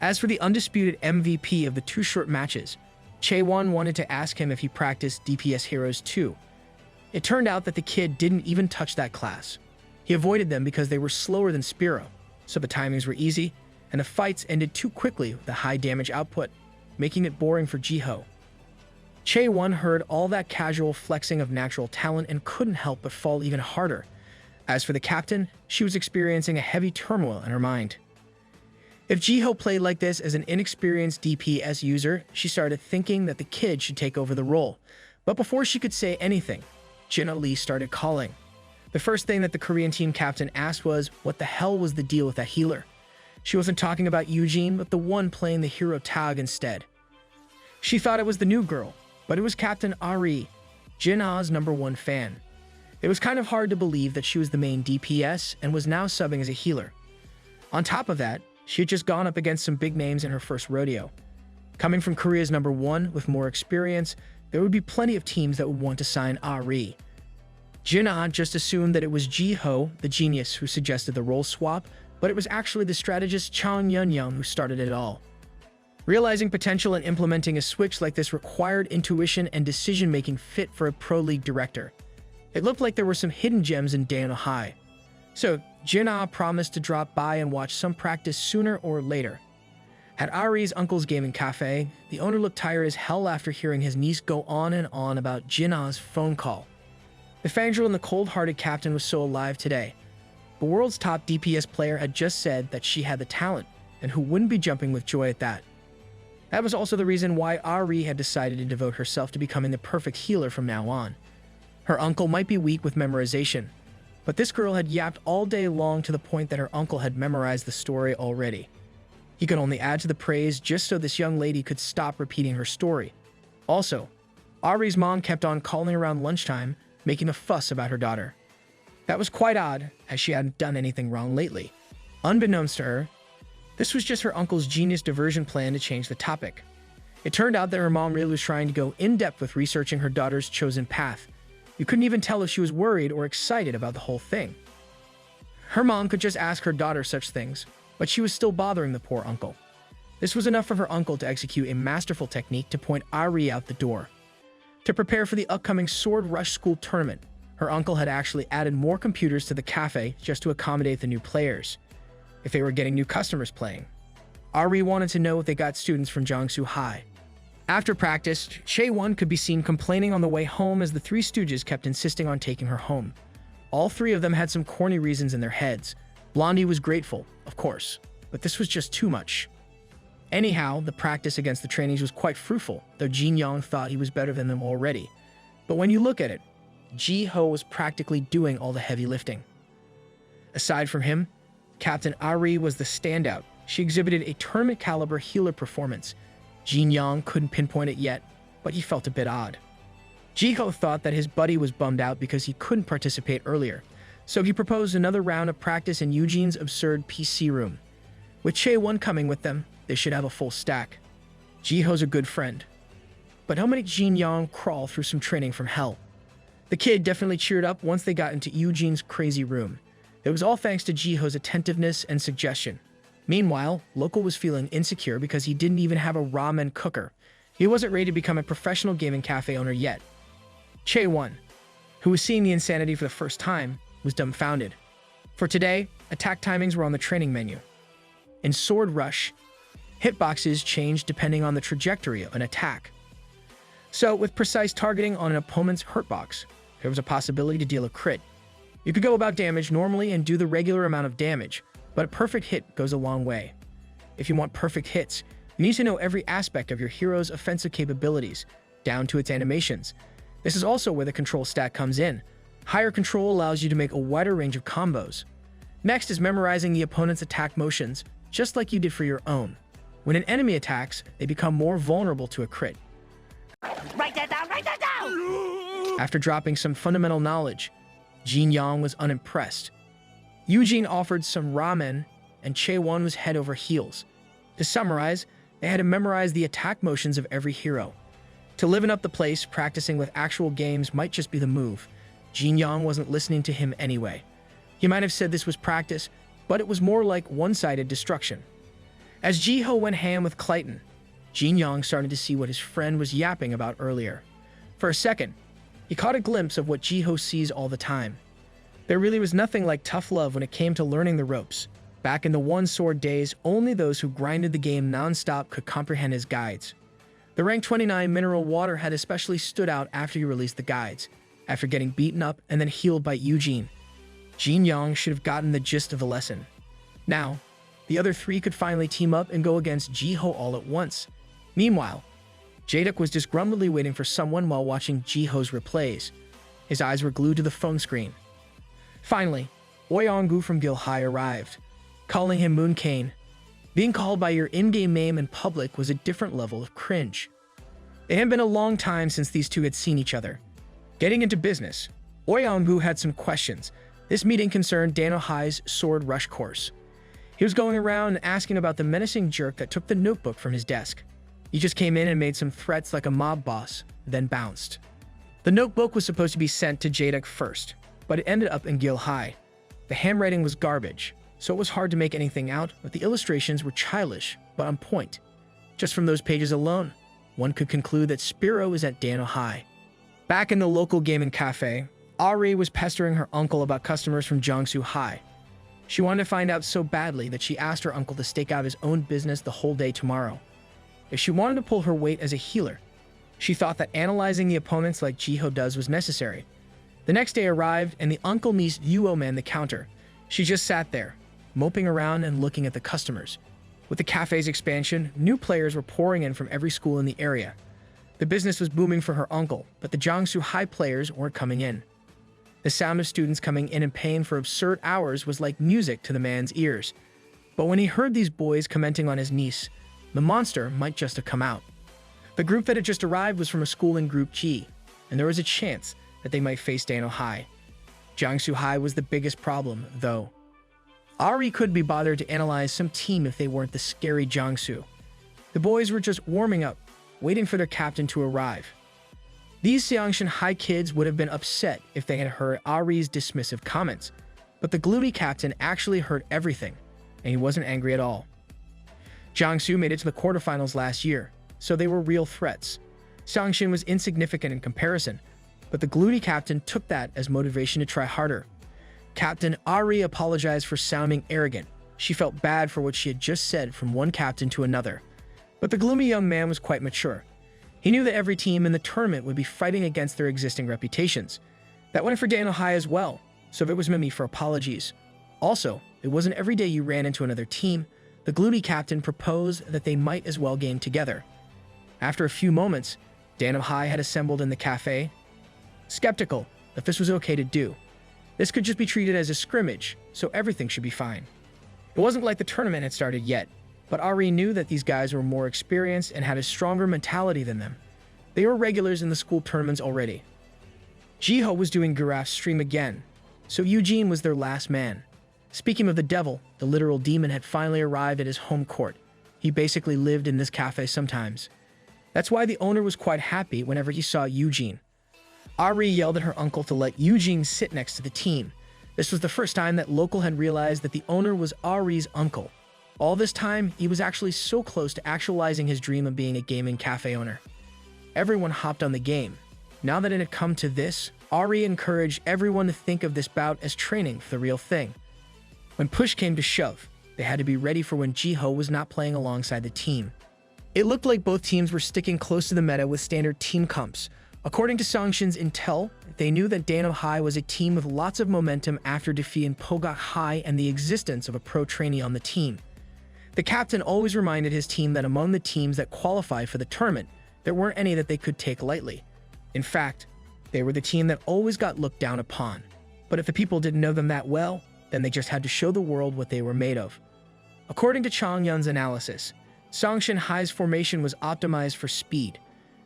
As for the undisputed MVP of the 2 short matches, Chaewon wanted to ask him if he practiced DPS Heroes too. It turned out that the kid didn't even touch that class. He avoided them because they were slower than Speo, so the timings were easy, and the fights ended too quickly with a high damage output, making it boring for Jiho. Chaewon heard all that casual flexing of natural talent and couldn't help but fall even harder. As for the captain, she was experiencing a heavy turmoil in her mind. If Jiho played like this as an inexperienced DPS user, she started thinking that the kid should take over the role. But before she could say anything, Jinna Lee started calling. The first thing that the Korean team captain asked was, what the hell was the deal with that healer? She wasn't talking about Eugene, but the one playing the hero tag instead. She thought it was the new girl, but it was Captain Ari, Jinna's #1 fan. It was kind of hard to believe that she was the main DPS and was now subbing as a healer. On top of that, she had just gone up against some big names in her first rodeo. Coming from Korea's #1 with more experience, there would be plenty of teams that would want to sign Ari. Jinna just assumed that it was Jiho, the genius, who suggested the role swap, but it was actually the strategist Chang Yun-young who started it all. Realizing potential and implementing a switch like this required intuition and decision-making fit for a pro league director. It looked like there were some hidden gems in Danohai. So, Jinna promised to drop by and watch some practice sooner or later. At Ari's uncle's gaming cafe, the owner looked tired as hell after hearing his niece go on and on about Jinna's phone call. The fangirl and the cold-hearted captain was so alive today. The world's top DPS player had just said that she had the talent, and who wouldn't be jumping with joy at that? That was also the reason why Ari had decided to devote herself to becoming the perfect healer from now on. Her uncle might be weak with memorization, but this girl had yapped all day long to the point that her uncle had memorized the story already. He could only add to the praise just so this young lady could stop repeating her story. Also, Ari's mom kept on calling around lunchtime, making a fuss about her daughter. That was quite odd, as she hadn't done anything wrong lately. Unbeknownst to her, this was just her uncle's genius diversion plan to change the topic. It turned out that her mom really was trying to go in-depth with researching her daughter's chosen path. You couldn't even tell if she was worried or excited about the whole thing. Her mom could just ask her daughter such things, but she was still bothering the poor uncle. This was enough for her uncle to execute a masterful technique to point Ari out the door. To prepare for the upcoming Sword Rush School tournament, her uncle had actually added more computers to the cafe just to accommodate the new players, if they were getting new customers playing. Ari wanted to know if they got students from Jiangsu High. After practice, Chaewon could be seen complaining on the way home as the Three Stooges kept insisting on taking her home. All three of them had some corny reasons in their heads. Blondie was grateful, of course, but this was just too much. Anyhow, the practice against the trainees was quite fruitful, though Jin Young thought he was better than them already. But when you look at it, Jiho was practically doing all the heavy lifting. Aside from him, Captain Ari was the standout. She exhibited a tournament-caliber healer performance. Jin Young couldn't pinpoint it yet, but he felt a bit odd. Jiho thought that his buddy was bummed out because he couldn't participate earlier, so he proposed another round of practice in Eugene's absurd PC room. With Chae-won coming with them, they should have a full stack. Jiho's a good friend. But how many Jin Young crawl through some training from hell? The kid definitely cheered up once they got into Eugene's crazy room. It was all thanks to Jiho's attentiveness and suggestion. Meanwhile, Local was feeling insecure because he didn't even have a ramen cooker. He wasn't ready to become a professional gaming cafe owner yet. Chae-won, who was seeing the insanity for the first time, was dumbfounded. For today, attack timings were on the training menu. In Sword Rush, hitboxes changed depending on the trajectory of an attack. So, with precise targeting on an opponent's hurtbox, there was a possibility to deal a crit. You could go about damage normally and do the regular amount of damage, but a perfect hit goes a long way. If you want perfect hits, you need to know every aspect of your hero's offensive capabilities, down to its animations. This is also where the control stat comes in. Higher control allows you to make a wider range of combos. Next is memorizing the opponent's attack motions, just like you did for your own. When an enemy attacks, they become more vulnerable to a crit. Write that down, write that down! After dropping some fundamental knowledge, Jin Young was unimpressed. Eugene offered some ramen, and Chae-won was head over heels. To summarize, they had to memorize the attack motions of every hero. To liven up the place, practicing with actual games might just be the move. Jin Young wasn't listening to him anyway. He might have said this was practice, but it was more like one-sided destruction. As Jiho went ham with Clayton, Jin Young started to see what his friend was yapping about earlier. For a second, he caught a glimpse of what Jiho sees all the time. There really was nothing like tough love when it came to learning the ropes. Back in the one-sword days, only those who grinded the game non-stop could comprehend his guides. The rank 29 mineral water had especially stood out after you released the guides. After getting beaten up and then healed by Eugene, Jin Young should have gotten the gist of the lesson. Now, the other three could finally team up and go against Jiho all at once. Meanwhile, Jae-duk was disgruntledly waiting for someone while watching Jiho's replays. His eyes were glued to the phone screen. Finally, Oyeongu from Gilhai arrived, calling him Moon Kane. Being called by your in-game name in public was a different level of cringe. It had been a long time since these two had seen each other. Getting into business, Oyeongu had some questions. This meeting concerned Danohai's Sword Rush course. He was going around and asking about the menacing jerk that took the notebook from his desk. He just came in and made some threats like a mob boss, then bounced. The notebook was supposed to be sent to Jae-duk first, but it ended up in Gilhai. The handwriting was garbage, so it was hard to make anything out, but the illustrations were childish, but on point. Just from those pages alone, one could conclude that Speo is at Danohai. Back in the local gaming cafe, Ari was pestering her uncle about customers from Jiangsu High. She wanted to find out so badly that she asked her uncle to stake out his own business the whole day tomorrow. If she wanted to pull her weight as a healer, she thought that analyzing the opponents like Jiho does was necessary. The next day arrived, and the uncle meets Yuo man the counter. She just sat there, moping around and looking at the customers. With the cafe's expansion, new players were pouring in from every school in the area. The business was booming for her uncle, but the Jiangsu High players weren't coming in. The sound of students coming in and paying for absurd hours was like music to the man's ears. But when he heard these boys commenting on his niece, the monster might just have come out. The group that had just arrived was from a school in Group G, and there was a chance that they might face Dano High. Jiangsu High was the biggest problem, though. Ari couldn't be bothered to analyze some team if they weren't the scary Jiangsu. The boys were just warming up, waiting for their captain to arrive. These Seongshan High kids would have been upset if they had heard Ari's dismissive comments, but the gloomy captain actually heard everything, and he wasn't angry at all. Jiangsu made it to the quarterfinals last year, so they were real threats. Seongshan was insignificant in comparison, but the gloomy captain took that as motivation to try harder. Captain Ari apologized for sounding arrogant. She felt bad for what she had just said from one captain to another. But the gloomy young man was quite mature. He knew that every team in the tournament would be fighting against their existing reputations. That went for Dano High as well. so if it was Mimi for apologies. Also, it wasn't every day you ran into another team. The gloomy captain proposed that they might as well game together. After a few moments, Dano High had assembled in the cafe, skeptical if this was okay to do. This could just be treated as a scrimmage, so everything should be fine. It wasn't like the tournament had started yet, but Ari knew that these guys were more experienced and had a stronger mentality than them. They were regulars in the school tournaments already. Jiho was doing Giraffe's stream again, so Eugene was their last man. Speaking of the devil, the literal demon had finally arrived at his home court. He basically lived in this cafe sometimes. That's why the owner was quite happy whenever he saw Eugene. Ari yelled at her uncle to let Eugene sit next to the team. This was the first time that Local had realized that the owner was Ari's uncle. All this time, he was actually so close to actualizing his dream of being a gaming cafe owner. Everyone hopped on the game. Now that it had come to this, Ari encouraged everyone to think of this bout as training for the real thing. When push came to shove, they had to be ready for when Jiho was not playing alongside the team. It looked like both teams were sticking close to the meta with standard team comps. According to Songshin's intel, they knew that Dano High was a team with lots of momentum after defeating Pogak High and the existence of a pro trainee on the team. The captain always reminded his team that among the teams that qualified for the tournament, there weren't any that they could take lightly. In fact, they were the team that always got looked down upon. But if the people didn't know them that well, then they just had to show the world what they were made of. According to Chong Yun's analysis, Songshin High's formation was optimized for speed.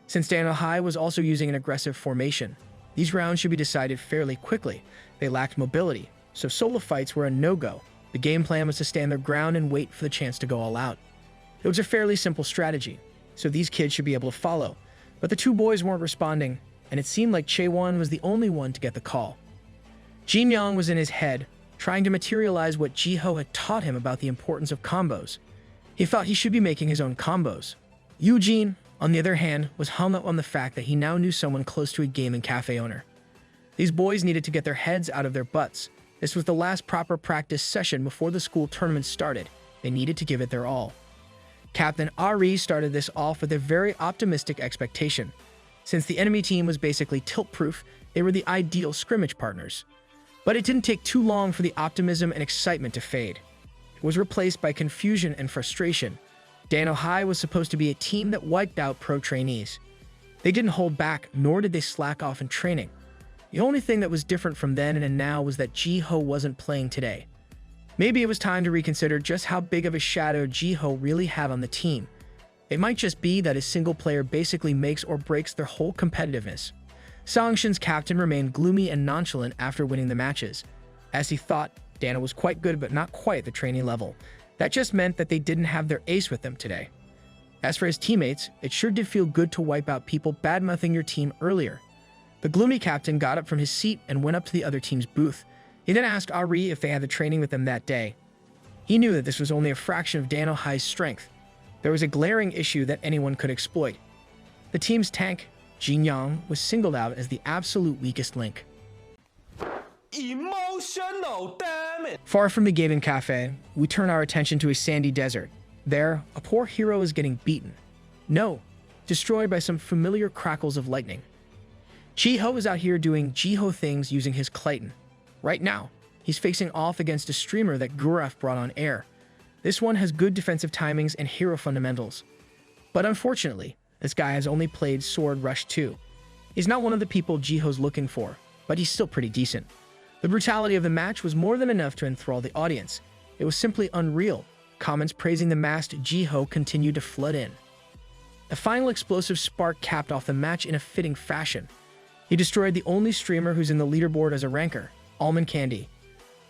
Since Dano High was also using an aggressive formation, these rounds should be decided fairly quickly. They lacked mobility, so solo fights were a no-go. The game plan was to stand their ground and wait for the chance to go all out. It was a fairly simple strategy, so these kids should be able to follow. But the two boys weren't responding, and it seemed like Chaewon was the only one to get the call. Jin Young was in his head, trying to materialize what Jiho had taught him about the importance of combos. He thought he should be making his own combos. Eugene, on the other hand, was hung up on the fact that he now knew someone close to a gaming cafe owner. These boys needed to get their heads out of their butts. This was the last proper practice session before the school tournament started. They needed to give it their all. Captain Ari started this off with a very optimistic expectation. Since the enemy team was basically tilt-proof, they were the ideal scrimmage partners. But it didn't take too long for the optimism and excitement to fade. It was replaced by confusion and frustration. Dano High was supposed to be a team that wiped out pro trainees. They didn't hold back, nor did they slack off in training. The only thing that was different from then and now was that Jiho wasn't playing today. Maybe it was time to reconsider just how big of a shadow Jiho really had on the team. It might just be that a single player basically makes or breaks their whole competitiveness. Songshin's captain remained gloomy and nonchalant after winning the matches. As he thought, Dano was quite good but not quite at the trainee level. That just meant that they didn't have their ace with them today. As for his teammates, it sure did feel good to wipe out people bad-mouthing your team earlier. The gloomy captain got up from his seat and went up to the other team's booth. He then asked Ari if they had the training with them that day. He knew that this was only a fraction of Dano High's strength. There was a glaring issue that anyone could exploit. The team's tank, Jin Yang, was singled out as the absolute weakest link. Emotional, damn it! Far from the gaming cafe, we turn our attention to a sandy desert. There, a poor hero is getting beaten. No, destroyed by some familiar crackles of lightning. Jiho is out here doing Jiho things using his Clayton. Right now, he's facing off against a streamer that Guraf brought on air. This one has good defensive timings and hero fundamentals. But unfortunately, this guy has only played Sword Rush 2. He's not one of the people Jiho's looking for, but he's still pretty decent. The brutality of the match was more than enough to enthrall the audience. It was simply unreal. Comments praising the masked Jiho continued to flood in. A final explosive spark capped off the match in a fitting fashion. He destroyed the only streamer who's in the leaderboard as a ranker, Almond Candy.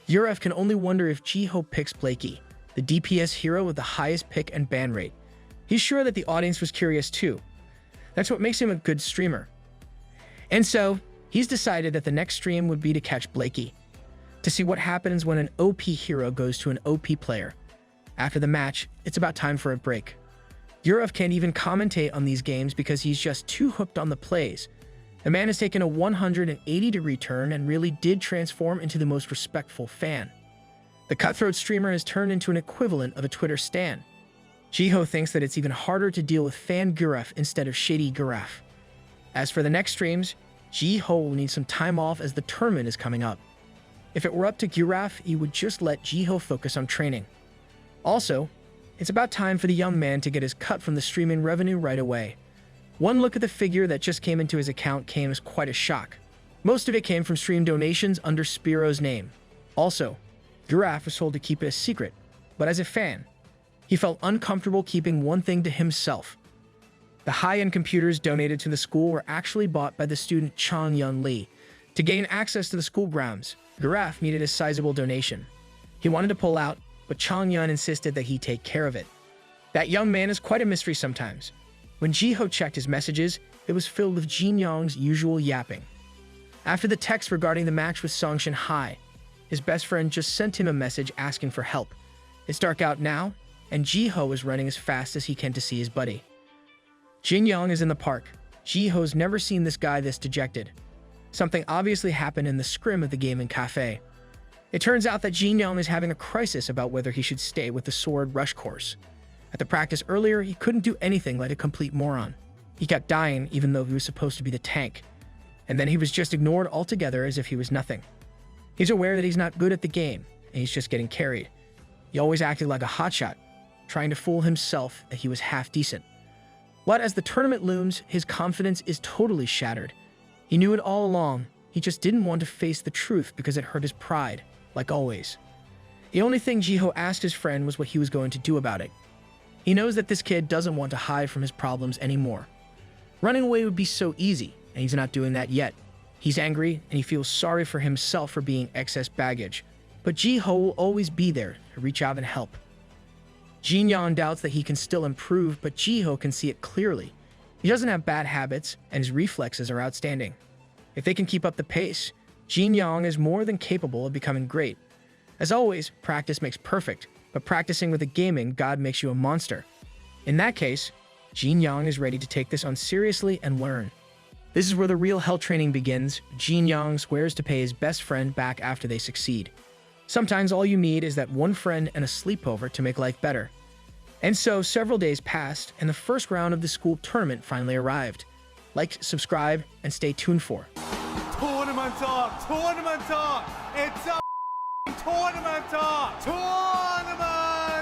Uref can only wonder if Jiho picks Blakey, the DPS hero with the highest pick and ban rate. He's sure that the audience was curious too. That's what makes him a good streamer. And so, he's decided that the next stream would be to catch Blakey, to see what happens when an OP hero goes to an OP player. After the match, it's about time for a break. Uref can't even commentate on these games because he's just too hooked on the plays. The man has taken a 180-degree turn and really did transform into the most respectful fan. The cutthroat streamer has turned into an equivalent of a Twitter stan. Jiho thinks that it's even harder to deal with fan Guraf instead of shady Guraf. As for the next streams, Jiho will need some time off as the tournament is coming up. If it were up to Giraffe, he would just let Jiho focus on training. Also, it's about time for the young man to get his cut from the streaming revenue right away. One look at the figure that just came into his account came as quite a shock. Most of it came from stream donations under Speo's name. Also, Giraffe was told to keep it a secret, but as a fan, he felt uncomfortable keeping one thing to himself. The high-end computers donated to the school were actually bought by the student Chong Yun Lee. To gain access to the school grounds, Giraffe needed a sizable donation. He wanted to pull out, but Chong Yun insisted that he take care of it. That young man is quite a mystery sometimes. When Jiho checked his messages, it was filled with Jin Young's usual yapping. After the text regarding the match with Song Shin Hai, his best friend just sent him a message asking for help. It's dark out now, and Jiho is running as fast as he can to see his buddy. Jin Young is in the park. Jiho's never seen this guy this dejected. Something obviously happened in the scrim of the gaming cafe. It turns out that Jin Young is having a crisis about whether he should stay with the sword rush course. At the practice earlier, he couldn't do anything like a complete moron. He kept dying even though he was supposed to be the tank. And then he was just ignored altogether as if he was nothing. He's aware that he's not good at the game, and he's just getting carried. He always acted like a hotshot, trying to fool himself that he was half decent. But as the tournament looms, his confidence is totally shattered. He knew it all along, he just didn't want to face the truth because it hurt his pride, like always. The only thing Jiho asked his friend was what he was going to do about it. He knows that this kid doesn't want to hide from his problems anymore. Running away would be so easy, and he's not doing that yet. He's angry, and he feels sorry for himself for being excess baggage. But Jiho will always be there to reach out and help. Jin Young doubts that he can still improve, but Jiho can see it clearly. He doesn't have bad habits, and his reflexes are outstanding. If they can keep up the pace, Jin Young is more than capable of becoming great. As always, practice makes perfect, but practicing with a gaming god makes you a monster. In that case, Jin Young is ready to take this on seriously and learn. This is where the real hell training begins. Jin Young swears to pay his best friend back after they succeed. Sometimes all you need is that one friend and a sleepover to make life better. And so several days passed, and the first round of the school tournament finally arrived. Like, subscribe, and stay tuned for. Tournament talk! Tournament talk! It's a tournament talk! Tournament!